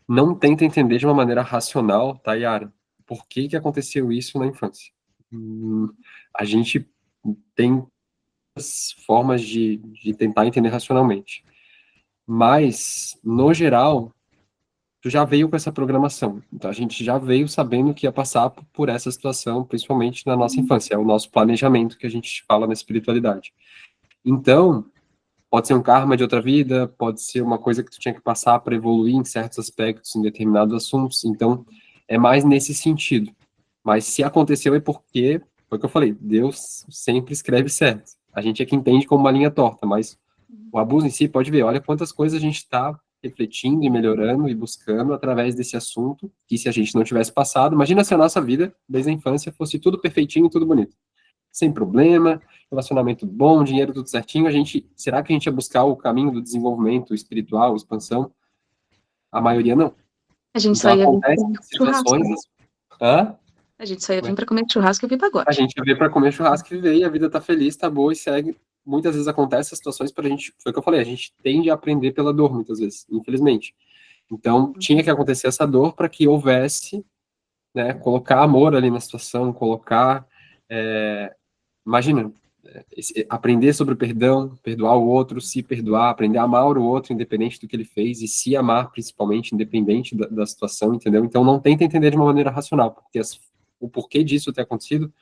Não tenta entender de uma maneira racional, tá, Yara? Por que aconteceu isso na infância? A gente tem formas de tentar entender racionalmente. Mas, no geral, tu já veio com essa programação. Então, a gente já veio sabendo que ia passar por essa situação, principalmente na nossa infância. É o nosso planejamento que a gente fala na espiritualidade. Então, pode ser um karma de outra vida, pode ser uma coisa que tu tinha que passar para evoluir em certos aspectos, em determinados assuntos. Então, é mais nesse sentido. Mas se aconteceu é porque, foi o que eu falei, Deus sempre escreve certo. A gente é que entende como uma linha torta, mas o abuso em si, pode ver, olha quantas coisas a gente está refletindo e melhorando e buscando através desse assunto, que se a gente não tivesse passado, imagina se a nossa vida, desde a infância, fosse tudo perfeitinho, tudo bonito. Sem problema, relacionamento bom, dinheiro tudo certinho, será que a gente ia buscar o caminho do desenvolvimento espiritual, expansão? A maioria não.
A gente
Então
só ia vir
acontecem
para churrasco.
situações... Hã?
A gente só ia vir para comer churrasco e ouvir pagode.
A gente veio para comer churrasco e viver, e a vida tá feliz, tá boa e segue. Muitas vezes acontecem essas situações pra gente, foi o que eu falei, a gente tende a aprender pela dor, muitas vezes, infelizmente. Então, tinha que acontecer essa dor para que houvesse, né, colocar amor ali na situação, imagina, aprender sobre o perdão, perdoar o outro, se perdoar, aprender a amar o outro, independente do que ele fez, e se amar, principalmente, independente da situação, entendeu? Então, não tenta entender de uma maneira racional, porque o porquê disso ter acontecido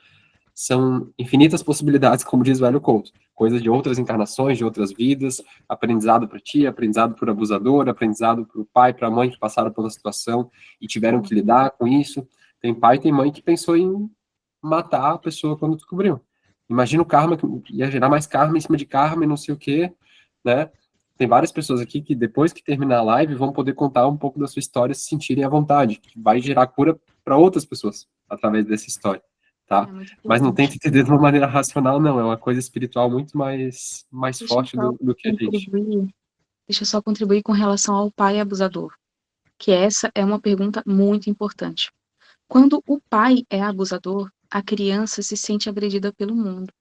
são infinitas possibilidades, como diz o Hélio Couto, coisas de outras encarnações, de outras vidas, aprendizado para ti, aprendizado por abusador, aprendizado para o pai, para a mãe que passaram pela situação e tiveram que lidar com isso. Tem pai e tem mãe que pensou em matar a pessoa quando descobriu. Imagina o karma, que ia gerar mais karma em cima de karma e não sei o quê, né? Tem várias pessoas aqui que depois que terminar a live vão poder contar um pouco da sua história, se sentirem à vontade, que vai gerar cura para outras pessoas através dessa história, tá?
É muito
Mas não
importante.
tenta entender de uma maneira racional, não. É uma coisa espiritual muito mais
Deixa eu
forte
só
do que a gente.
contribuir. Deixa eu só contribuir com relação ao pai abusador, que essa é uma pergunta muito importante. Quando o pai é abusador, a criança se sente agredida pelo mundo.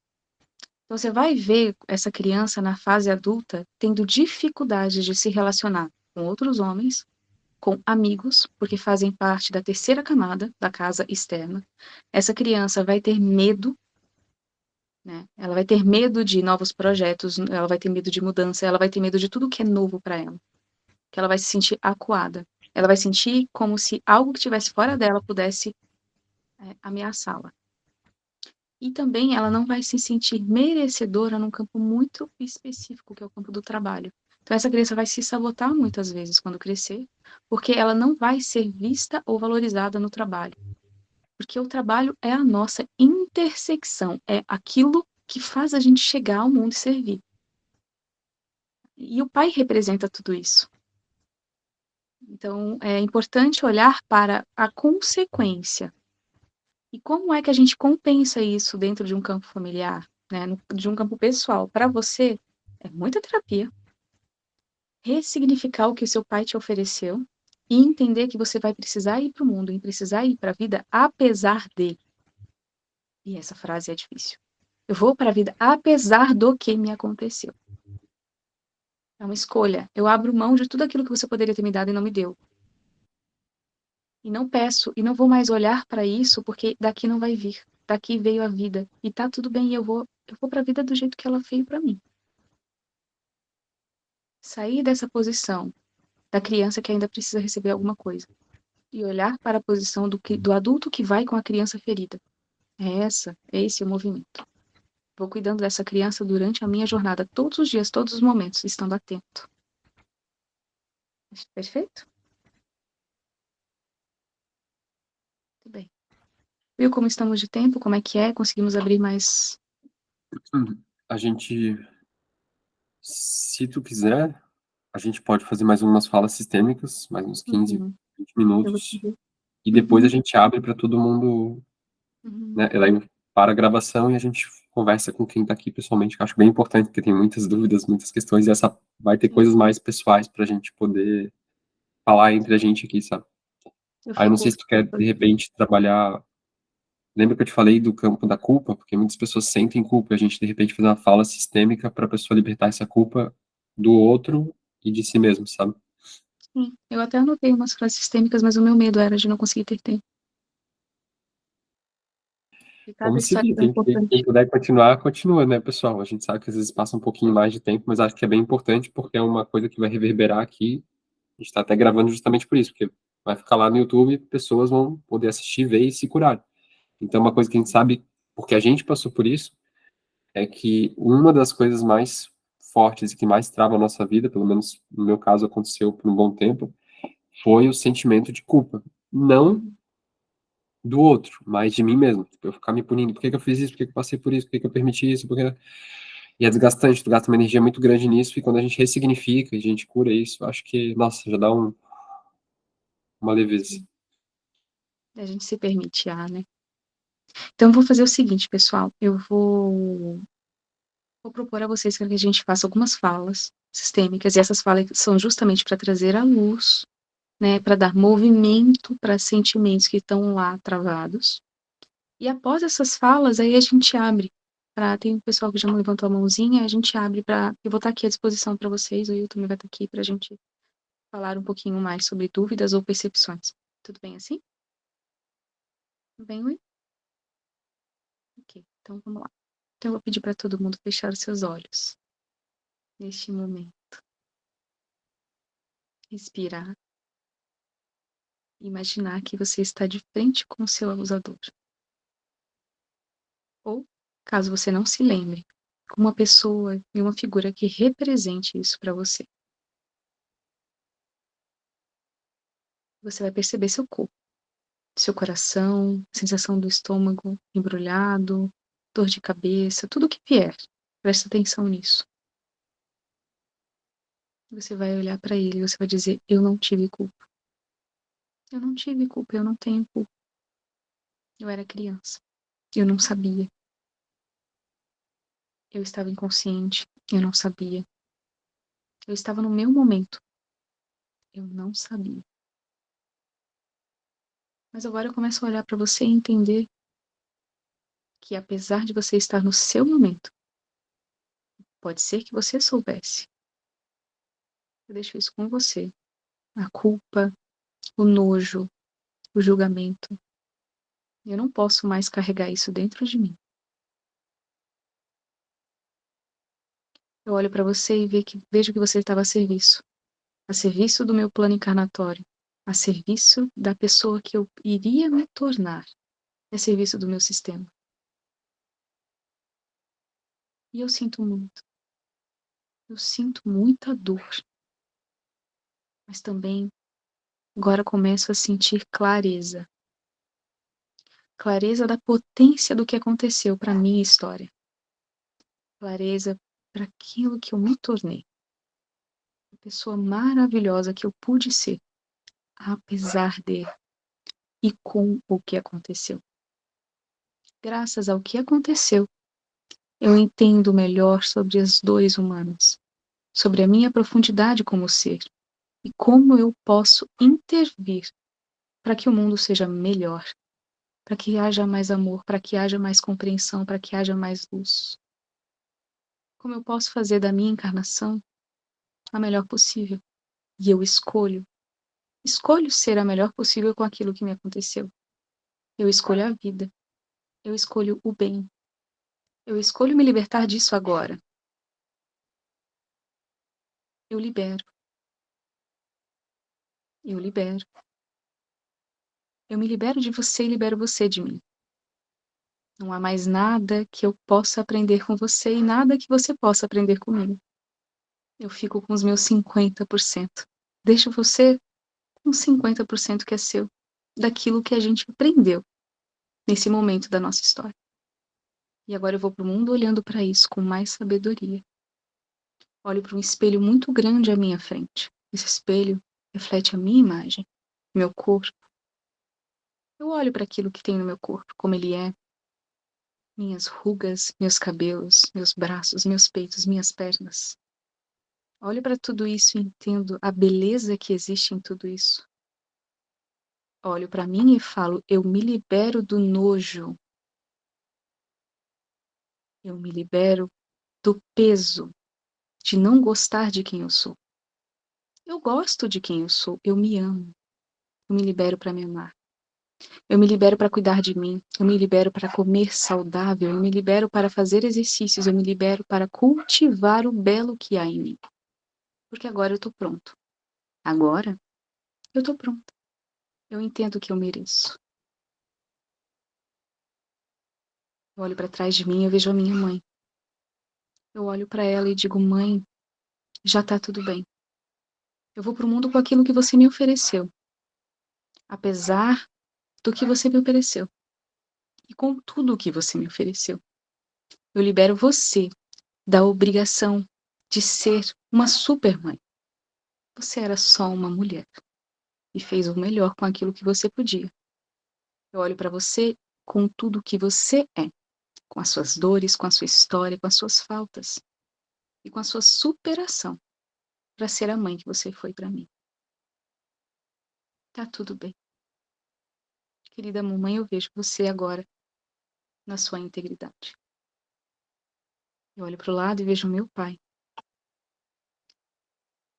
Então, você vai ver essa criança na fase adulta tendo dificuldade de se relacionar com outros homens, com amigos, porque fazem parte da terceira camada da casa externa. Essa criança vai ter medo, né? Ela vai ter medo de novos projetos, ela vai ter medo de mudança, ela vai ter medo de tudo que é novo para ela. Que ela vai se sentir acuada. Ela vai sentir como se algo que estivesse fora dela pudesse ameaçá-la. E também ela não vai se sentir merecedora num campo muito específico, que é o campo do trabalho. Então, essa criança vai se sabotar muitas vezes quando crescer, porque ela não vai ser vista ou valorizada no trabalho. Porque o trabalho é a nossa intersecção, é aquilo que faz a gente chegar ao mundo e servir. E o pai representa tudo isso. Então, é importante olhar para a consequência. E como é que a gente compensa isso dentro de um campo familiar, né? De um campo pessoal? Para você, é muita terapia. Ressignificar o que o seu pai te ofereceu e entender que você vai precisar ir para o mundo, e precisar ir para a vida apesar dele. E essa frase é difícil. Eu vou para a vida apesar do que me aconteceu. É uma escolha. Eu abro mão de tudo aquilo que você poderia ter me dado e não me deu. E não peço, e não vou mais olhar para isso, porque daqui não vai vir. Daqui veio a vida. E tá tudo bem, eu vou para a vida do jeito que ela veio para mim. Sair dessa posição da criança que ainda precisa receber alguma coisa. E olhar para a posição do adulto que vai com a criança ferida. É esse o movimento. Vou cuidando dessa criança durante a minha jornada, todos os dias, todos os momentos, estando atento. Perfeito? Muito bem. Viu como estamos de tempo? Como é que é? Conseguimos abrir mais...
A gente, se tu quiser, a gente pode fazer mais umas falas sistêmicas, mais uns 15, 20
Eu vou
minutos,
seguir.
e depois a gente abre para todo mundo, né? Ela para a gravação e a gente conversa com quem está aqui pessoalmente, que eu acho bem importante, porque tem muitas dúvidas, muitas questões, e essa vai ter coisas mais pessoais para a gente poder falar entre a gente aqui, sabe? Aí eu não sei se tu quer, de repente, trabalhar. Lembra que eu te falei do campo da culpa? Porque muitas pessoas sentem culpa, e a gente, de repente, fazer uma fala sistêmica para a pessoa libertar essa culpa do outro e de si mesmo, sabe?
Sim, eu até anotei umas frases sistêmicas, mas o meu medo era de não conseguir ter tempo. E cada
Vamos
história
seguir.
é
Quem
importante.
puder continuar, continua, né, pessoal? A gente sabe que às vezes passa um pouquinho mais de tempo, mas acho que é bem importante porque é uma coisa que vai reverberar aqui. A gente está até gravando justamente por isso, porque vai ficar lá no YouTube e pessoas vão poder assistir, ver e se curar. Então, uma coisa que a gente sabe, porque a gente passou por isso, é que uma das coisas mais fortes e que mais trava a nossa vida, pelo menos no meu caso aconteceu por um bom tempo, foi o sentimento de culpa. Não do outro, mas de mim mesmo. Tipo, eu ficar me punindo. Por que que eu fiz isso? Por que que eu passei por isso? Por que que eu permiti isso? E é desgastante, tu gasta uma energia muito grande nisso, e quando a gente ressignifica e a gente cura isso, acho que, nossa, já dá uma leveza.
A gente se permitear, né? Então, eu vou fazer o seguinte, pessoal. Eu vou propor a vocês que a gente faça algumas falas sistêmicas, e essas falas são justamente para trazer à luz, né, para dar movimento para sentimentos que estão lá travados. E após essas falas, aí a gente abre. Tem um pessoal que já levantou a mãozinha, a gente abre para... Eu vou estar aqui à disposição para vocês, o Will também vai estar aqui para a gente falar um pouquinho mais sobre dúvidas ou percepções. Tudo bem assim? Tudo bem, Will? Ok, então vamos lá. Então eu vou pedir para todo mundo fechar os seus olhos. Neste momento. Respirar. Imaginar que você está de frente com o seu abusador. Ou caso você não se lembre, com uma pessoa e uma figura que represente isso para você. Você vai perceber seu corpo, seu coração, sensação do estômago embrulhado, dor de cabeça, tudo que vier. Presta atenção nisso. Você vai olhar para ele e você vai dizer: eu não tive culpa. Eu não tive culpa, eu não tenho culpa. Eu era criança. Eu não sabia. Eu estava inconsciente. Eu não sabia. Eu estava no meu momento. Eu não sabia. Mas agora eu começo a olhar para você e entender que, apesar de você estar no seu momento, pode ser que você soubesse. Eu deixo isso com você. A culpa, o nojo, o julgamento. Eu não posso mais carregar isso dentro de mim. Eu olho para você e vejo que você estava a serviço do meu plano encarnatório, a serviço da pessoa que eu iria me tornar, a serviço do meu sistema. E eu sinto muita dor, mas também agora começo a sentir clareza da potência do que aconteceu para minha história, clareza para aquilo que eu me tornei, a pessoa maravilhosa que eu pude ser, apesar de e com o que aconteceu. Graças ao que aconteceu, eu entendo melhor sobre as dores humanas, sobre a minha profundidade como ser e como eu posso intervir para que o mundo seja melhor, para que haja mais amor, para que haja mais compreensão, para que haja mais luz. Como eu posso fazer da minha encarnação a melhor possível? E eu escolho ser a melhor possível com aquilo que me aconteceu. Eu escolho a vida. Eu escolho o bem. Eu escolho me libertar disso agora. Eu libero. Eu libero. Eu me libero de você e libero você de mim. Não há mais nada que eu possa aprender com você e nada que você possa aprender comigo. Eu fico com os meus 50%. Deixo você com 50% que é seu, daquilo que a gente aprendeu nesse momento da nossa história. E agora eu vou para o mundo olhando para isso com mais sabedoria. Olho para um espelho muito grande à minha frente. Esse espelho reflete a minha imagem, meu corpo. Eu olho para aquilo que tem no meu corpo, como ele é. Minhas rugas, meus cabelos, meus braços, meus peitos, minhas pernas. Olho para tudo isso e entendo a beleza que existe em tudo isso. Olho para mim e falo: eu me libero do nojo. Eu me libero do peso de não gostar de quem eu sou. Eu gosto de quem eu sou, eu me amo. Eu me libero para me amar. Eu me libero para cuidar de mim. Eu me libero para comer saudável. Eu me libero para fazer exercícios. Eu me libero para cultivar o belo que há em mim. Porque agora eu estou pronto. Agora eu estou pronta. Eu entendo o que eu mereço. Eu olho para trás de mim e eu vejo a minha mãe. Eu olho para ela e digo: mãe, já está tudo bem. Eu vou para o mundo com aquilo que você me ofereceu. Apesar do que você me ofereceu. E com tudo o que você me ofereceu. Eu libero você da obrigação de ser uma super mãe. Você era só uma mulher. E fez o melhor com aquilo que você podia. Eu olho para você com tudo o que você é. Com as suas dores, com a sua história, com as suas faltas. E com a sua superação. Para ser a mãe que você foi para mim. Tá tudo bem. Querida mamãe, eu vejo você agora na sua integridade. Eu olho para o lado e vejo meu pai.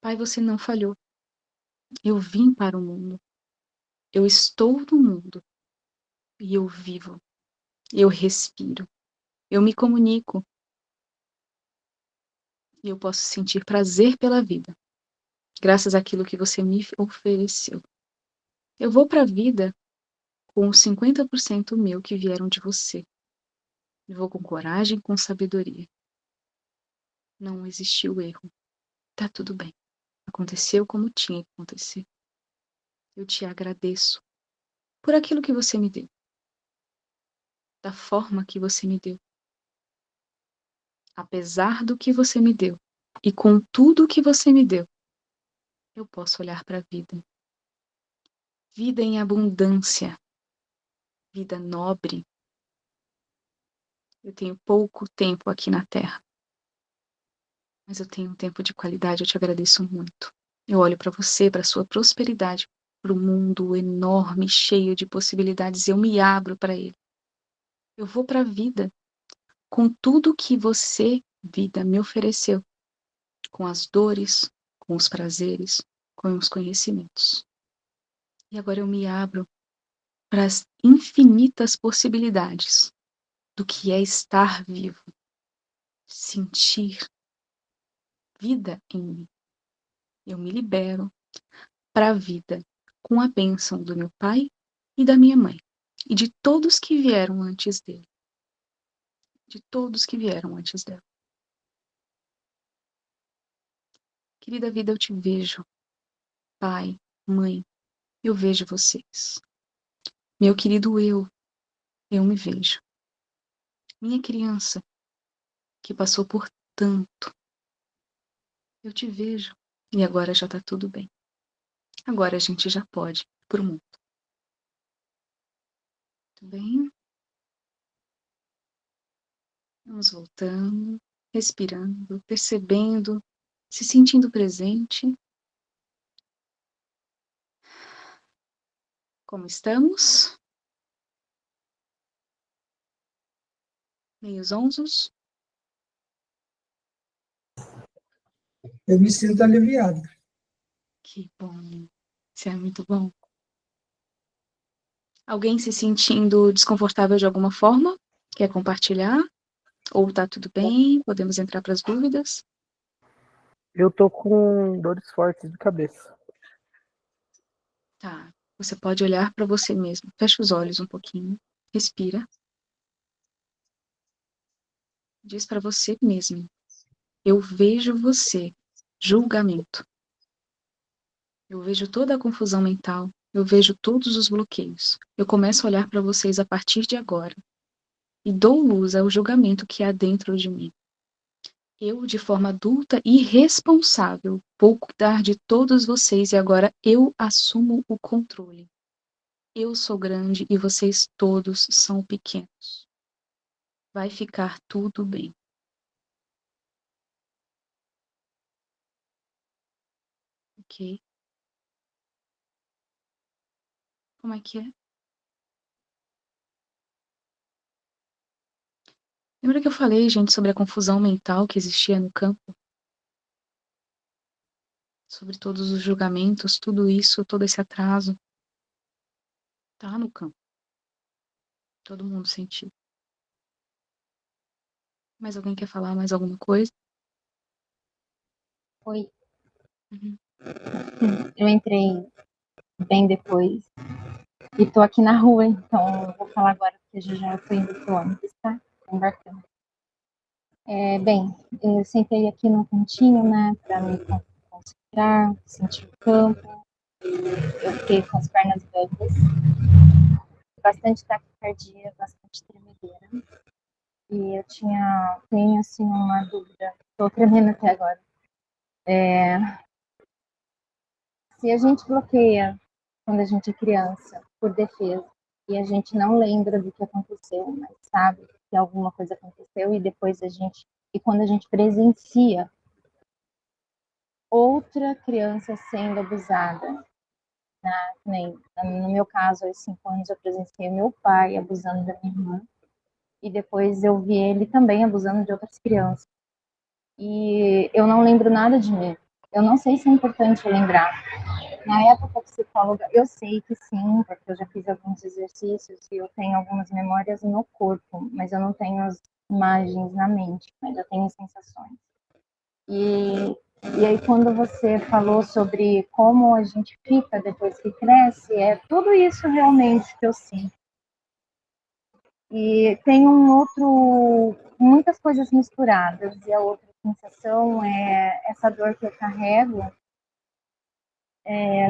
Pai, você não falhou. Eu vim para o mundo. Eu estou no mundo. E eu vivo. Eu respiro. Eu me comunico. E eu posso sentir prazer pela vida. Graças àquilo que você me ofereceu. Eu vou para a vida com os 50% meu que vieram de você. E vou com coragem e com sabedoria. Não existiu erro. Tá tudo bem. Aconteceu como tinha que acontecer. Eu te agradeço por aquilo que você me deu. Da forma que você me deu. Apesar do que você me deu. E com tudo que você me deu. Eu posso olhar para a vida. Vida em abundância. Vida nobre. Eu tenho pouco tempo aqui na Terra. Mas eu tenho um tempo de qualidade, eu te agradeço muito. Eu olho para você, para sua prosperidade, para o mundo enorme, cheio de possibilidades, eu me abro para ele. Eu vou para a vida com tudo que você, vida, me ofereceu. Com as dores, com os prazeres, com os conhecimentos. E agora eu me abro para as infinitas possibilidades do que é estar vivo, sentir vida em mim. Eu me libero para a vida com a bênção do meu pai e da minha mãe e de todos que vieram antes dele. De todos que vieram antes dela. Querida vida, eu te vejo. Pai, mãe, eu vejo vocês. Meu querido eu me vejo. Minha criança, que passou por tanto, eu te vejo. E agora já tá tudo bem. Agora a gente já pode ir pro mundo. Tudo bem? Vamos voltando, respirando, percebendo, se sentindo presente. Como estamos? Meio zonzos?
Eu me sinto aliviada.
Que bom. Isso é muito bom. Alguém se sentindo desconfortável de alguma forma? Quer compartilhar? Ou tá tudo bem? Podemos entrar para as dúvidas?
Eu tô com dores fortes de cabeça.
Tá. Você pode olhar para você mesmo. Fecha os olhos um pouquinho. Respira. Diz para você mesmo. Eu vejo você. Julgamento. Eu vejo toda a confusão mental. Eu vejo todos os bloqueios. Eu começo a olhar para vocês a partir de agora. E dou luz ao julgamento que há dentro de mim. Eu, de forma adulta e responsável, vou cuidar de todos vocês e agora eu assumo o controle. Eu sou grande e vocês todos são pequenos. Vai ficar tudo bem. Ok? Como é que é? Lembra que eu falei, gente, sobre a confusão mental que existia no campo? Sobre todos os julgamentos, tudo isso, todo esse atraso. Tá no campo. Todo mundo sentiu. Mas alguém quer falar mais alguma coisa?
Oi.
Uhum.
Eu entrei bem depois e tô aqui na rua, então eu vou falar agora porque já tô indo pro ônibus, tá? Tô embarcando. Bem, eu sentei aqui no cantinho, né, para me concentrar, sentir o campo. Eu fiquei com as pernas brancas, bastante taquicardia, bastante tremedeira. E eu tenho assim uma dúvida, tô tremendo até agora. Se a gente bloqueia quando a gente é criança por defesa e a gente não lembra do que aconteceu, mas sabe que alguma coisa aconteceu e depois quando a gente presencia outra criança sendo abusada, né? Nem, no meu caso, aos 5 anos eu presenciei meu pai abusando da minha irmã e depois eu vi ele também abusando de outras crianças. E eu não lembro nada de mim. Eu não sei se é importante eu lembrar. Na época, a psicóloga, eu sei que sim, porque eu já fiz alguns exercícios e eu tenho algumas memórias no corpo, mas eu não tenho as imagens na mente, mas eu tenho sensações. E aí, quando você falou sobre como a gente fica depois que cresce, é tudo isso realmente que eu sinto. E tem muitas coisas misturadas, e a outra sensação é essa dor que eu carrego,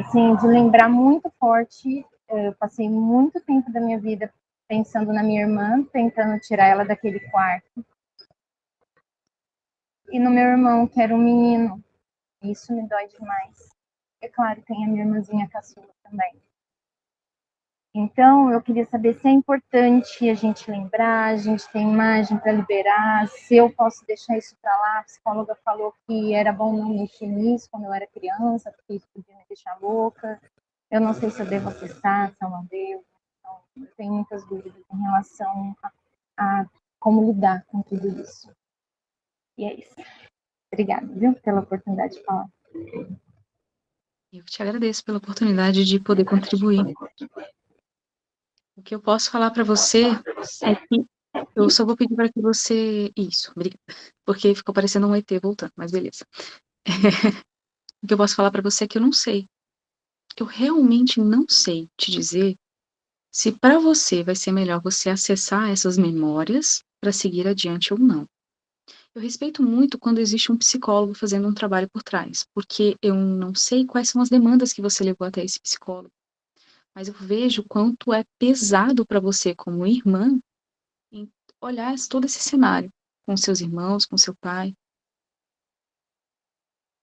assim, de lembrar muito forte. Eu passei muito tempo da minha vida pensando na minha irmã, tentando tirar ela daquele quarto, e no meu irmão, que era um menino. Isso me dói demais. É claro, tem a minha irmãzinha caçula também. Então, eu queria saber se é importante a gente lembrar, a gente tem imagem para liberar, se eu posso deixar isso para lá. A psicóloga falou que era bom não mexer nisso quando eu era criança, porque isso podia me deixar louca. Eu não sei se eu devo acessar, se eu não devo. Então, eu tenho muitas dúvidas em relação a como lidar com tudo isso. E é isso. Obrigada, viu, pela oportunidade de falar.
Eu te agradeço pela oportunidade de poder contribuir. O que eu posso falar para você é que eu só vou pedir para que você... Isso, obrigada. Porque ficou parecendo um ET voltando, mas beleza. O que eu posso falar para você é que eu não sei. Eu realmente não sei te dizer se para você vai ser melhor você acessar essas memórias para seguir adiante ou não. Eu respeito muito quando existe um psicólogo fazendo um trabalho por trás, porque eu não sei quais são as demandas que você levou até esse psicólogo. Mas eu vejo quanto é pesado para você como irmã em olhar todo esse cenário com seus irmãos, com seu pai.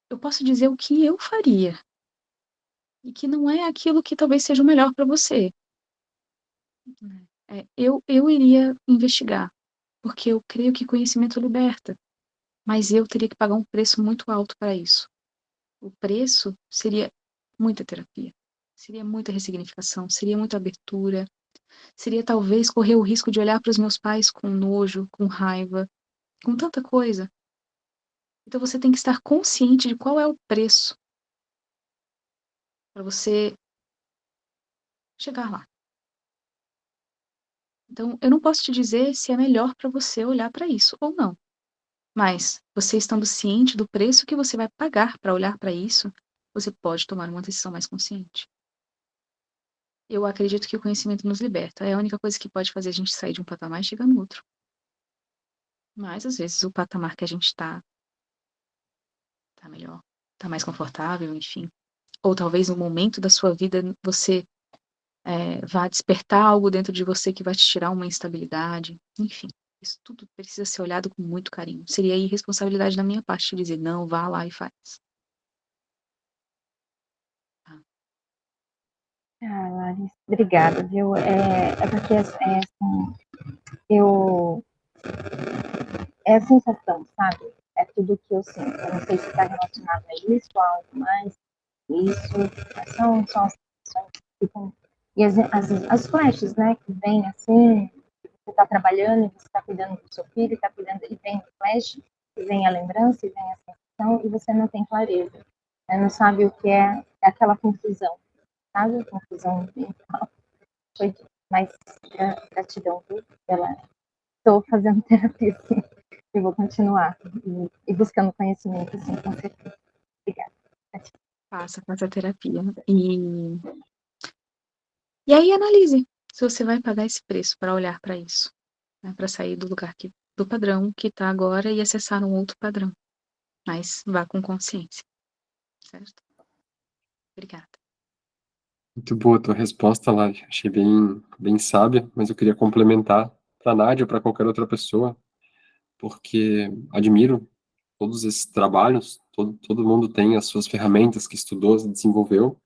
Eu posso dizer o que eu faria e que não é aquilo que talvez seja o melhor para você. Eu iria investigar, porque eu creio que conhecimento liberta, mas eu teria que pagar um preço muito alto para isso. O preço seria muita terapia, seria muita ressignificação, seria muita abertura, seria talvez correr o risco de olhar para os meus pais com nojo, com raiva, com tanta coisa. Então você tem que estar consciente de qual é o preço para você chegar lá. Então, eu não posso te dizer se é melhor para você olhar para isso ou não. Mas, você estando ciente do preço que você vai pagar para olhar para isso, você pode tomar uma decisão mais consciente. Eu acredito que o conhecimento nos liberta. É a única coisa que pode fazer a gente sair de um patamar e chegar no outro. Mas, às vezes, o patamar que a gente tá melhor, tá mais confortável, enfim. Ou talvez no momento da sua vida você vá despertar algo dentro de você que vai te tirar uma instabilidade. Enfim, isso tudo precisa ser olhado com muito carinho. Seria irresponsabilidade da minha parte dizer, não, vá lá e faz.
Larissa, obrigada, viu? Porque assim, é a sensação, sabe? É tudo que eu sinto. Eu não sei se está relacionado a isso, a algo mais. Isso são as sensações que ficam. E as flashes, né? Que vem assim, você está trabalhando, você está cuidando do seu filho, está cuidando, e vem o flash, e vem a lembrança, e vem a sensação, e você não tem clareza. Você não sabe o que é aquela confusão, sabe? Confusão mental. Mas gratidão pela. Estou fazendo terapia, sim. E vou continuar. E buscando conhecimento, sim, com certeza. Obrigada.
Faça a terapia. E aí analise se você vai pagar esse preço para olhar para isso. Né, para sair do lugar do padrão que está agora e acessar um outro padrão. Mas vá com consciência. Certo? Obrigada.
Muito boa a tua resposta, Lari. Achei bem sábia, mas eu queria complementar para a Nádia ou para qualquer outra pessoa, porque admiro todos esses trabalhos, todo mundo tem as suas ferramentas que estudou, desenvolveu,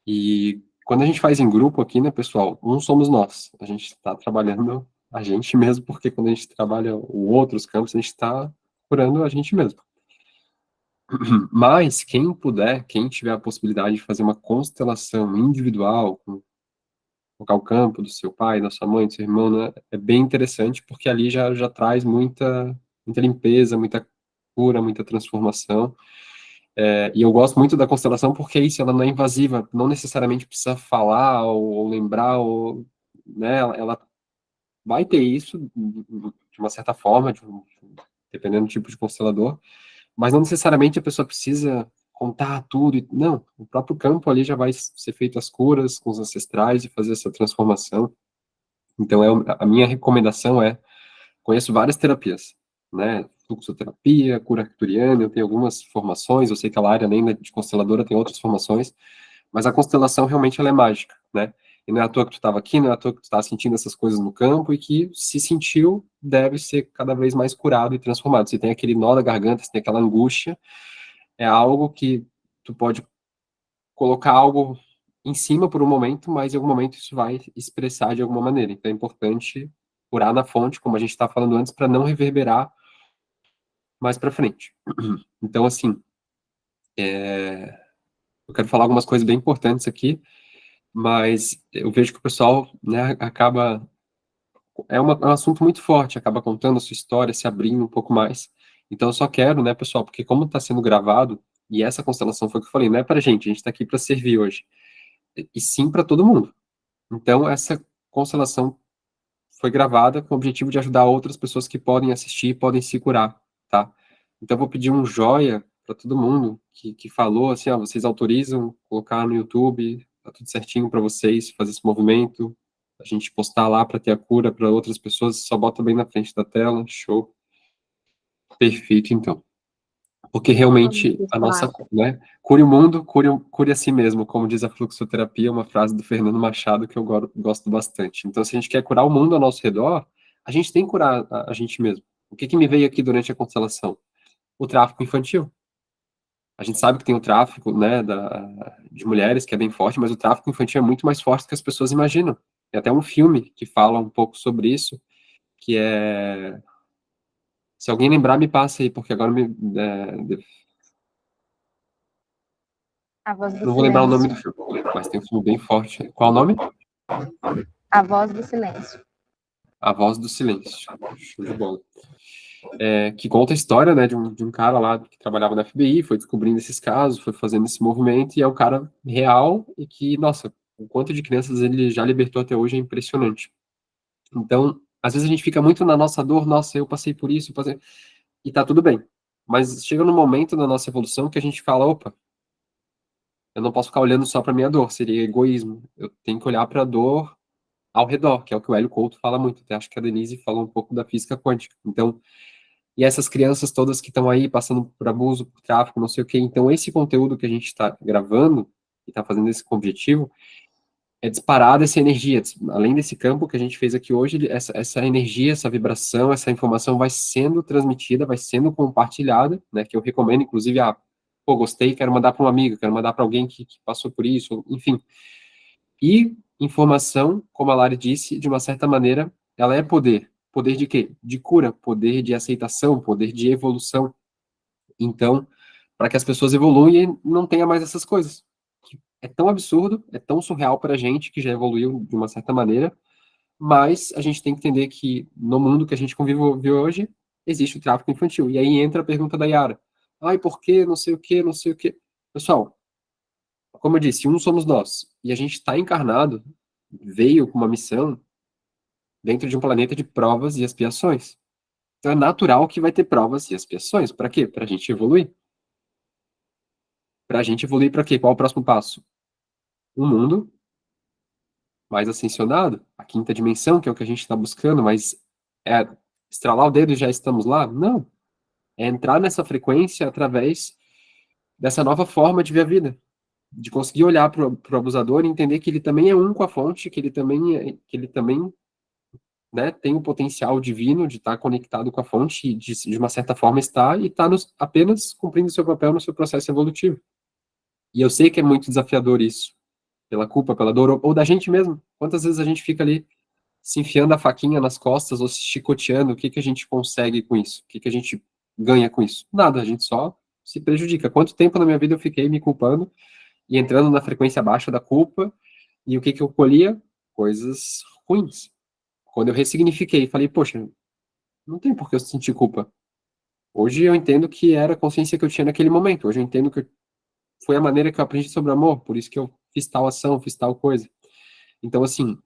e quando a gente faz em grupo aqui, né, pessoal, somos nós, a gente está trabalhando a gente mesmo, porque quando a gente trabalha o outros campos, a gente está curando a gente mesmo. Mas, quem puder, quem tiver a possibilidade de fazer uma constelação individual, colocar o campo do seu pai, da sua mãe, do seu irmão, né, é bem interessante, porque ali já traz muita limpeza, muita cura, muita transformação. E eu gosto muito da constelação porque é isso, ela não é invasiva, não necessariamente precisa falar ou lembrar, né, ela vai ter isso de uma certa forma, dependendo do tipo de constelador, mas não necessariamente a pessoa precisa contar tudo. Não, o próprio campo ali já vai ser feito as curas com os ancestrais e fazer essa transformação. Então, a minha recomendação é, conheço várias terapias, né, fluxoterapia, cura arcturiana, eu tenho algumas formações, eu sei que a área, além de consteladora, tem outras formações, mas a constelação realmente ela é mágica, né, e não é à toa que tu estava aqui, não é à toa que tu está sentindo essas coisas no campo, e que se sentiu, deve ser cada vez mais curado e transformado. Se tem aquele nó da garganta, se tem aquela angústia, é algo que tu pode colocar algo em cima por um momento, mas em algum momento isso vai expressar de alguma maneira. Então é importante curar na fonte, como a gente está falando antes, para não reverberar mais para frente. Então, assim, eu quero falar algumas coisas bem importantes aqui, mas eu vejo que o pessoal, né, acaba... É um assunto muito forte, acaba contando a sua história, se abrindo um pouco mais. Então, eu só quero, né, pessoal, porque como está sendo gravado, e essa constelação foi o que eu falei, não é para gente, a gente está aqui para servir hoje, e sim para todo mundo. Então, essa constelação foi gravada com o objetivo de ajudar outras pessoas que podem assistir e podem se curar, tá? Então, eu vou pedir um joia para todo mundo que falou assim, ó, vocês autorizam colocar no YouTube, tá tudo certinho para vocês fazer esse movimento, a gente postar lá para ter a cura para outras pessoas, só bota bem na frente da tela, show. Perfeito, então. Porque realmente a nossa, né, cure o mundo, cure a si mesmo, como diz a fluxoterapia, uma frase do Fernando Machado que eu gosto bastante. Então, se a gente quer curar o mundo ao nosso redor, a gente tem que curar a gente mesmo. O que me veio aqui durante a constelação? O tráfico infantil. A gente sabe que tem o tráfico, né, de mulheres, que é bem forte, mas o tráfico infantil é muito mais forte do que as pessoas imaginam. Tem até um filme que fala um pouco sobre isso, que é... Se alguém lembrar, me passa aí, porque agora
A Voz do
não vou lembrar o nome do
Silêncio.
filme, mas tem um filme bem forte. Qual o nome?
A Voz do Silêncio.
A Voz do Silêncio. Show de bola. Que conta a história, né, de um cara lá que trabalhava na FBI, foi descobrindo esses casos, foi fazendo esse movimento, e é um cara real, e que, nossa, o quanto de crianças ele já libertou até hoje é impressionante. Então, às vezes a gente fica muito na nossa dor, nossa, eu passei por isso, e tá tudo bem. Mas chega num momento da nossa evolução que a gente fala, opa, eu não posso ficar olhando só para minha dor, seria egoísmo. Eu tenho que olhar para a dor ao redor, que é o que o Hélio Couto fala muito. Até acho que a Denise falou um pouco da física quântica. Então, e essas crianças todas que estão aí passando por abuso, por tráfico, não sei o quê. Então, esse conteúdo que a gente está gravando e está fazendo esse objetivo é disparar essa energia. Além desse campo que a gente fez aqui hoje, essa energia, essa vibração, essa informação vai sendo transmitida, vai sendo compartilhada, né? Que eu recomendo, inclusive, pô, gostei, quero mandar para um amigo, quero mandar para alguém que passou por isso, enfim. E informação, como a Lari disse, de uma certa maneira, ela é poder. Poder de quê? De cura, poder de aceitação, poder de evolução. Então, para que as pessoas evoluam e não tenha mais essas coisas. É tão absurdo, é tão surreal para a gente, que já evoluiu de uma certa maneira, mas a gente tem que entender que no mundo que a gente convive hoje, existe o tráfico infantil. E aí entra a pergunta da Yara. Ai, por quê? Não sei o quê, não sei o quê. Pessoal, como eu disse, um somos nós. E a gente está encarnado, veio com uma missão dentro de um planeta de provas e expiações. Então é natural que vai ter provas e expiações. Para quê? Para a gente evoluir. Para a gente evoluir para quê? Qual o próximo passo? Um mundo mais ascensionado, a quinta dimensão, que é o que a gente está buscando, mas é estralar o dedo e já estamos lá? Não. É entrar nessa frequência através dessa nova forma de ver a vida. De conseguir olhar para o abusador e entender que ele também é um com a fonte, que ele também né, tem o potencial divino de estar conectado com a fonte e de uma certa forma está e está apenas cumprindo seu papel no seu processo evolutivo. E eu sei que é muito desafiador isso, pela culpa, pela dor, ou da gente mesmo. Quantas vezes a gente fica ali se enfiando a faquinha nas costas ou se chicoteando, o que a gente consegue com isso? O que a gente ganha com isso? Nada, a gente só se prejudica. Quanto tempo na minha vida eu fiquei me culpando e entrando na frequência baixa da culpa, e o que eu colhia? Coisas ruins. Quando eu ressignifiquei, falei, poxa, não tem por que eu sentir culpa. Hoje eu entendo que era a consciência que eu tinha naquele momento. Hoje eu entendo que foi a maneira que eu aprendi sobre amor, por isso que eu fiz tal ação, fiz tal coisa. Então, assim,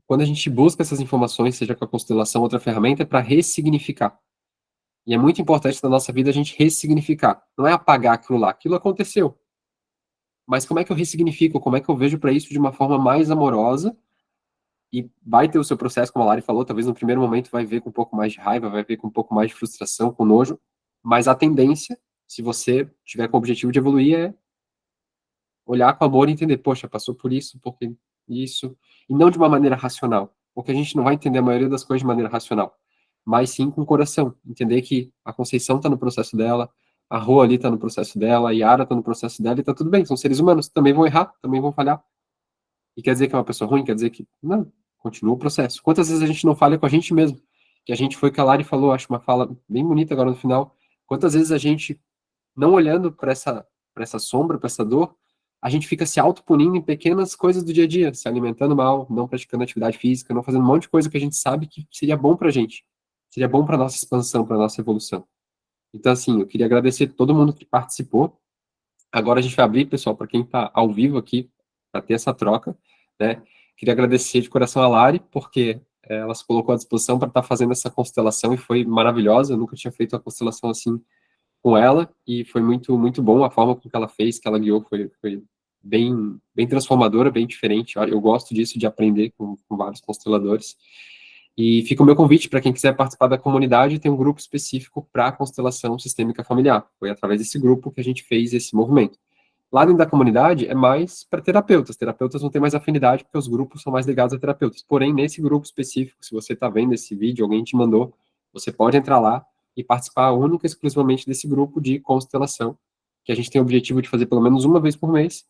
quando a gente busca essas informações, seja com a constelação ou outra ferramenta, é para ressignificar. E é muito importante na nossa vida a gente ressignificar. Não é apagar aquilo lá. Aquilo aconteceu. Mas como é que eu ressignifico? Como é que eu vejo para isso de uma forma mais amorosa e vai ter o seu processo, como a Lari falou, talvez no primeiro momento vai ver com um pouco mais de raiva, vai ver com um pouco mais de frustração, com nojo, mas a tendência, se você tiver com o objetivo de evoluir, é olhar com amor e entender, poxa, passou por isso, porque isso, e não de uma maneira racional, porque a gente não vai entender a maioria das coisas de maneira racional, mas sim com o coração, entender que a Conceição está no processo dela, a Rô ali está no processo dela, a Yara está no processo dela, e tá tudo bem, são seres humanos, também vão errar, também vão falhar, e quer dizer que é uma pessoa ruim, quer dizer que, não, continua o processo. Quantas vezes a gente não falha com a gente mesmo? Que a gente foi que a Lari falou, acho uma fala bem bonita agora no final, quantas vezes a gente, não olhando para essa sombra, para essa dor, a gente fica se autopunindo em pequenas coisas do dia a dia, se alimentando mal, não praticando atividade física, não fazendo um monte de coisa que a gente sabe que seria bom pra gente, seria bom para nossa expansão, para nossa evolução. Então, assim, eu queria agradecer todo mundo que participou. Agora a gente vai abrir, pessoal, para quem está ao vivo aqui, para ter essa troca, né? Queria agradecer de coração a Lari, porque ela se colocou à disposição para estar fazendo essa constelação e foi maravilhosa. Eu nunca tinha feito uma constelação assim com ela e foi muito, muito bom a forma com que ela fez, que ela guiou, foi bem, bem transformadora, bem diferente. Eu gosto disso, de aprender com vários consteladores. E fica o meu convite para quem quiser participar da comunidade, tem um grupo específico para a constelação sistêmica familiar. Foi através desse grupo que a gente fez esse movimento. Lá dentro da comunidade é mais para terapeutas. Terapeutas não têm mais afinidade porque os grupos são mais ligados a terapeutas. Porém, nesse grupo específico, se você está vendo esse vídeo, alguém te mandou, você pode entrar lá e participar única e exclusivamente desse grupo de constelação, que a gente tem o objetivo de fazer pelo menos uma vez por mês,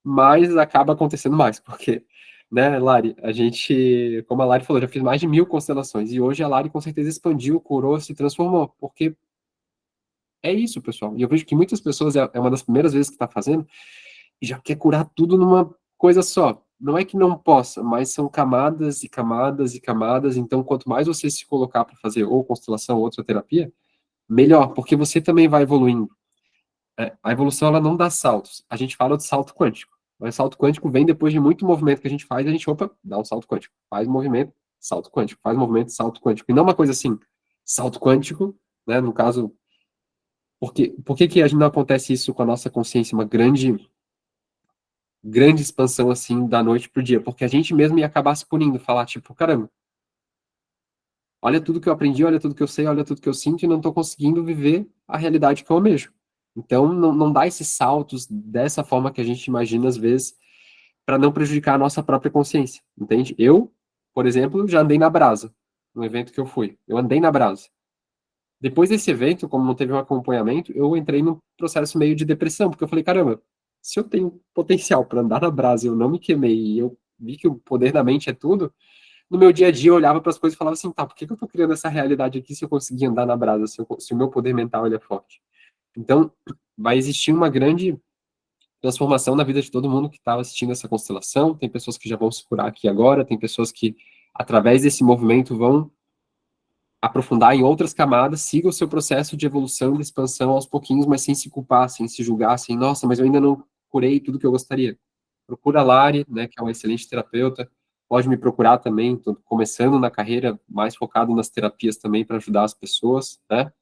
mas acaba acontecendo mais, porque, né, Lari, a gente, como a Lari falou, já fiz mais de 1000 constelações, e hoje a Lari com certeza expandiu, curou, se transformou, porque é isso, pessoal. E eu vejo que muitas pessoas, é uma das primeiras vezes que está fazendo, e já quer curar tudo numa coisa só. Não é que não possa, mas são camadas e camadas e camadas, então quanto mais você se colocar para fazer ou constelação ou outra terapia, melhor, porque você também vai evoluindo. A evolução, ela não dá saltos. A gente fala de salto quântico. Mas salto quântico vem depois de muito movimento que a gente faz, a gente, opa, dá um salto quântico. Faz movimento, salto quântico. Faz movimento, salto quântico. E não uma coisa assim, salto quântico, né, no caso, por que a gente não acontece isso com a nossa consciência, uma grande expansão assim, da noite pro dia? Porque a gente mesmo ia acabar se punindo, falar tipo, caramba, olha tudo que eu aprendi, olha tudo que eu sei, olha tudo que eu sinto e não estou conseguindo viver a realidade que eu almejo. Então, não dá esses saltos dessa forma que a gente imagina às vezes, para não prejudicar a nossa própria consciência, entende? Eu, por exemplo, já andei na brasa, no evento que eu fui. Eu andei na brasa. Depois desse evento, como não teve um acompanhamento, eu entrei num processo meio de depressão, porque eu falei, caramba, se eu tenho potencial para andar na brasa e eu não me queimei, e eu vi que o poder da mente é tudo, no meu dia a dia eu olhava para as coisas e falava assim, tá, por que eu estou criando essa realidade aqui se eu conseguir andar na brasa, se o meu poder mental ele é forte? Então, vai existir uma grande transformação na vida de todo mundo que está assistindo essa constelação. Tem pessoas que já vão se curar aqui agora, tem pessoas que, através desse movimento, vão aprofundar em outras camadas, siga o seu processo de evolução e de expansão aos pouquinhos, mas sem se culpar, sem se julgar, sem, nossa, mas eu ainda não curei tudo que eu gostaria. Procura a Lari, né, que é uma excelente terapeuta, pode me procurar também, estou começando na carreira, mais focado nas terapias também para ajudar as pessoas, né?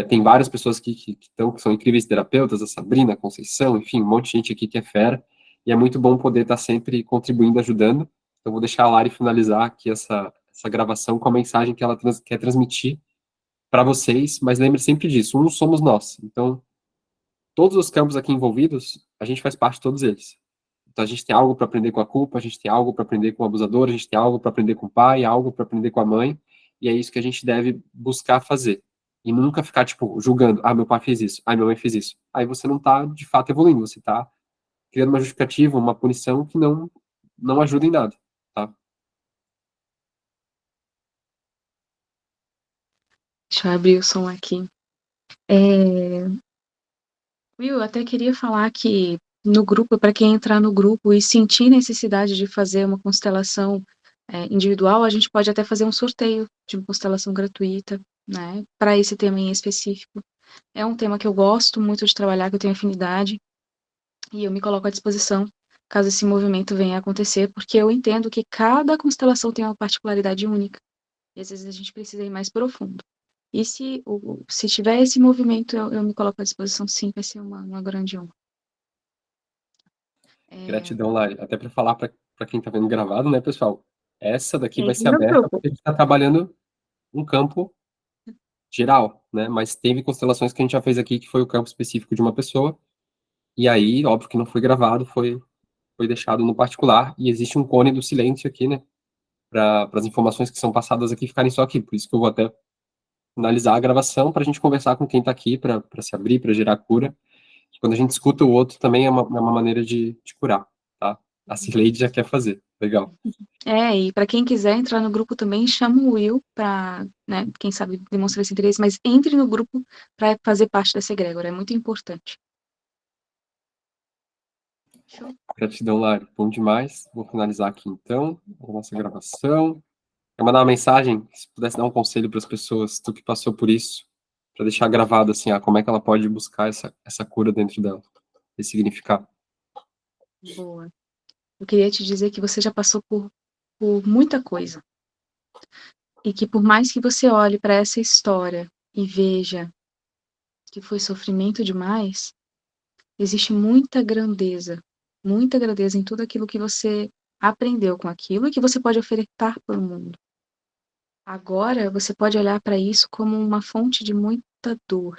Tem várias pessoas que são incríveis terapeutas, a Sabrina, a Conceição, enfim, um monte de gente aqui que é fera, e é muito bom poder estar sempre contribuindo, ajudando. Então, vou deixar a Lari finalizar aqui essa gravação com a mensagem que ela quer transmitir para vocês, mas lembre sempre disso, um somos nós. Então, todos os campos aqui envolvidos, a gente faz parte de todos eles. Então, a gente tem algo para aprender com a culpa, a gente tem algo para aprender com o abusador, a gente tem algo para aprender com o pai, algo para aprender com a mãe, e é isso que a gente deve buscar fazer. E nunca ficar, tipo, julgando, ah, meu pai fez isso, ah, minha mãe fez isso. Aí você não está, de fato, evoluindo, você está criando uma justificativa, uma punição que não ajuda em nada, tá?
Deixa eu abrir o som aqui. Will, eu até queria falar que no grupo, para quem entrar no grupo e sentir necessidade de fazer uma constelação individual, a gente pode até fazer um sorteio de uma constelação gratuita, né, para esse tema em específico. É um tema que eu gosto muito de trabalhar, que eu tenho afinidade, e eu me coloco à disposição caso esse movimento venha a acontecer, porque eu entendo que cada constelação tem uma particularidade única, e às vezes a gente precisa ir mais profundo. E se tiver esse movimento, eu me coloco à disposição, sim, vai ser uma grande honra.
Gratidão, Lari. Até para falar para para quem está vendo gravado, né, pessoal? Essa daqui vai ser
Entre no
aberta
grupo.
porque a gente está trabalhando um campo geral, né? Mas teve constelações que a gente já fez aqui que foi o campo específico de uma pessoa, e aí, óbvio que não foi gravado, foi deixado no particular, e existe um cone do silêncio aqui, né? Para as informações que são passadas aqui ficarem só aqui. Por isso que eu vou até finalizar a gravação para a gente conversar com quem está aqui, para se abrir, para gerar cura. Quando a gente escuta o outro, também é uma maneira de curar, tá? A Cirleide já quer fazer. Legal.
E para quem quiser entrar no grupo também, chama o Will para, né, quem sabe demonstrar esse interesse, mas entre no grupo para fazer parte dessa egrégora, é muito importante. Show.
Gratidão, Lari. Bom demais. Vou finalizar aqui, então, a nossa gravação. Quer mandar uma mensagem? Se pudesse dar um conselho para as pessoas, tu que passou por isso, para deixar gravado, assim, como é que ela pode buscar essa cura dentro dela, esse significado.
Boa. Eu queria te dizer que você já passou por muita coisa. E que por mais que você olhe para essa história e veja que foi sofrimento demais, existe muita grandeza em tudo aquilo que você aprendeu com aquilo e que você pode ofertar para o mundo. Agora, você pode olhar para isso como uma fonte de muita dor.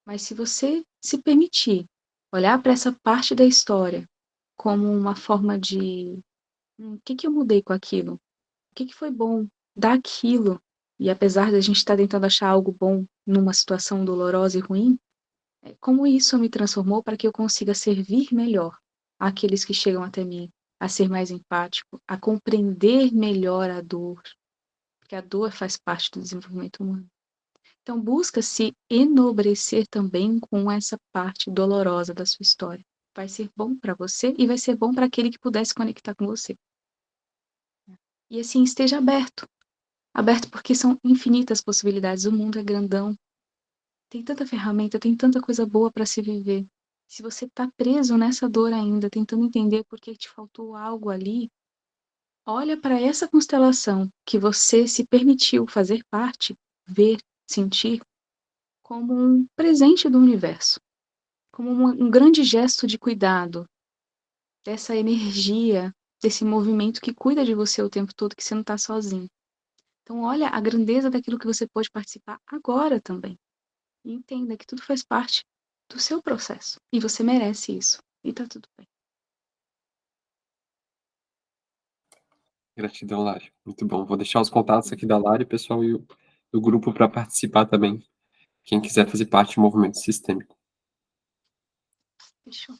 Mas se você se permitir olhar para essa parte da história como uma forma de o que eu mudei com aquilo? O que foi bom daquilo? E apesar da gente estar tentando achar algo bom numa situação dolorosa e ruim, como isso me transformou para que eu consiga servir melhor àqueles que chegam até mim, a ser mais empático, a compreender melhor a dor, porque a dor faz parte do desenvolvimento humano. Então busca se enobrecer também com essa parte dolorosa da sua história. Vai ser bom para você e vai ser bom para aquele que puder se conectar com você. E assim, esteja aberto. Aberto porque são infinitas possibilidades. O mundo é grandão. Tem tanta ferramenta, tem tanta coisa boa para se viver. Se você está preso nessa dor ainda, tentando entender por que te faltou algo ali, olha para essa constelação que você se permitiu fazer parte, ver, sentir, como um presente do universo. Como um grande gesto de cuidado, dessa energia, desse movimento que cuida de você o tempo todo, que você não está sozinho. Então, olha a grandeza daquilo que você pode participar agora também. E entenda que tudo faz parte do seu processo. E você merece isso. E tá tudo bem.
Gratidão, Lari. Muito bom. Vou deixar os contatos aqui da Lari, pessoal, e do grupo para participar também. Quem quiser fazer parte do movimento sistêmico.
Fechou.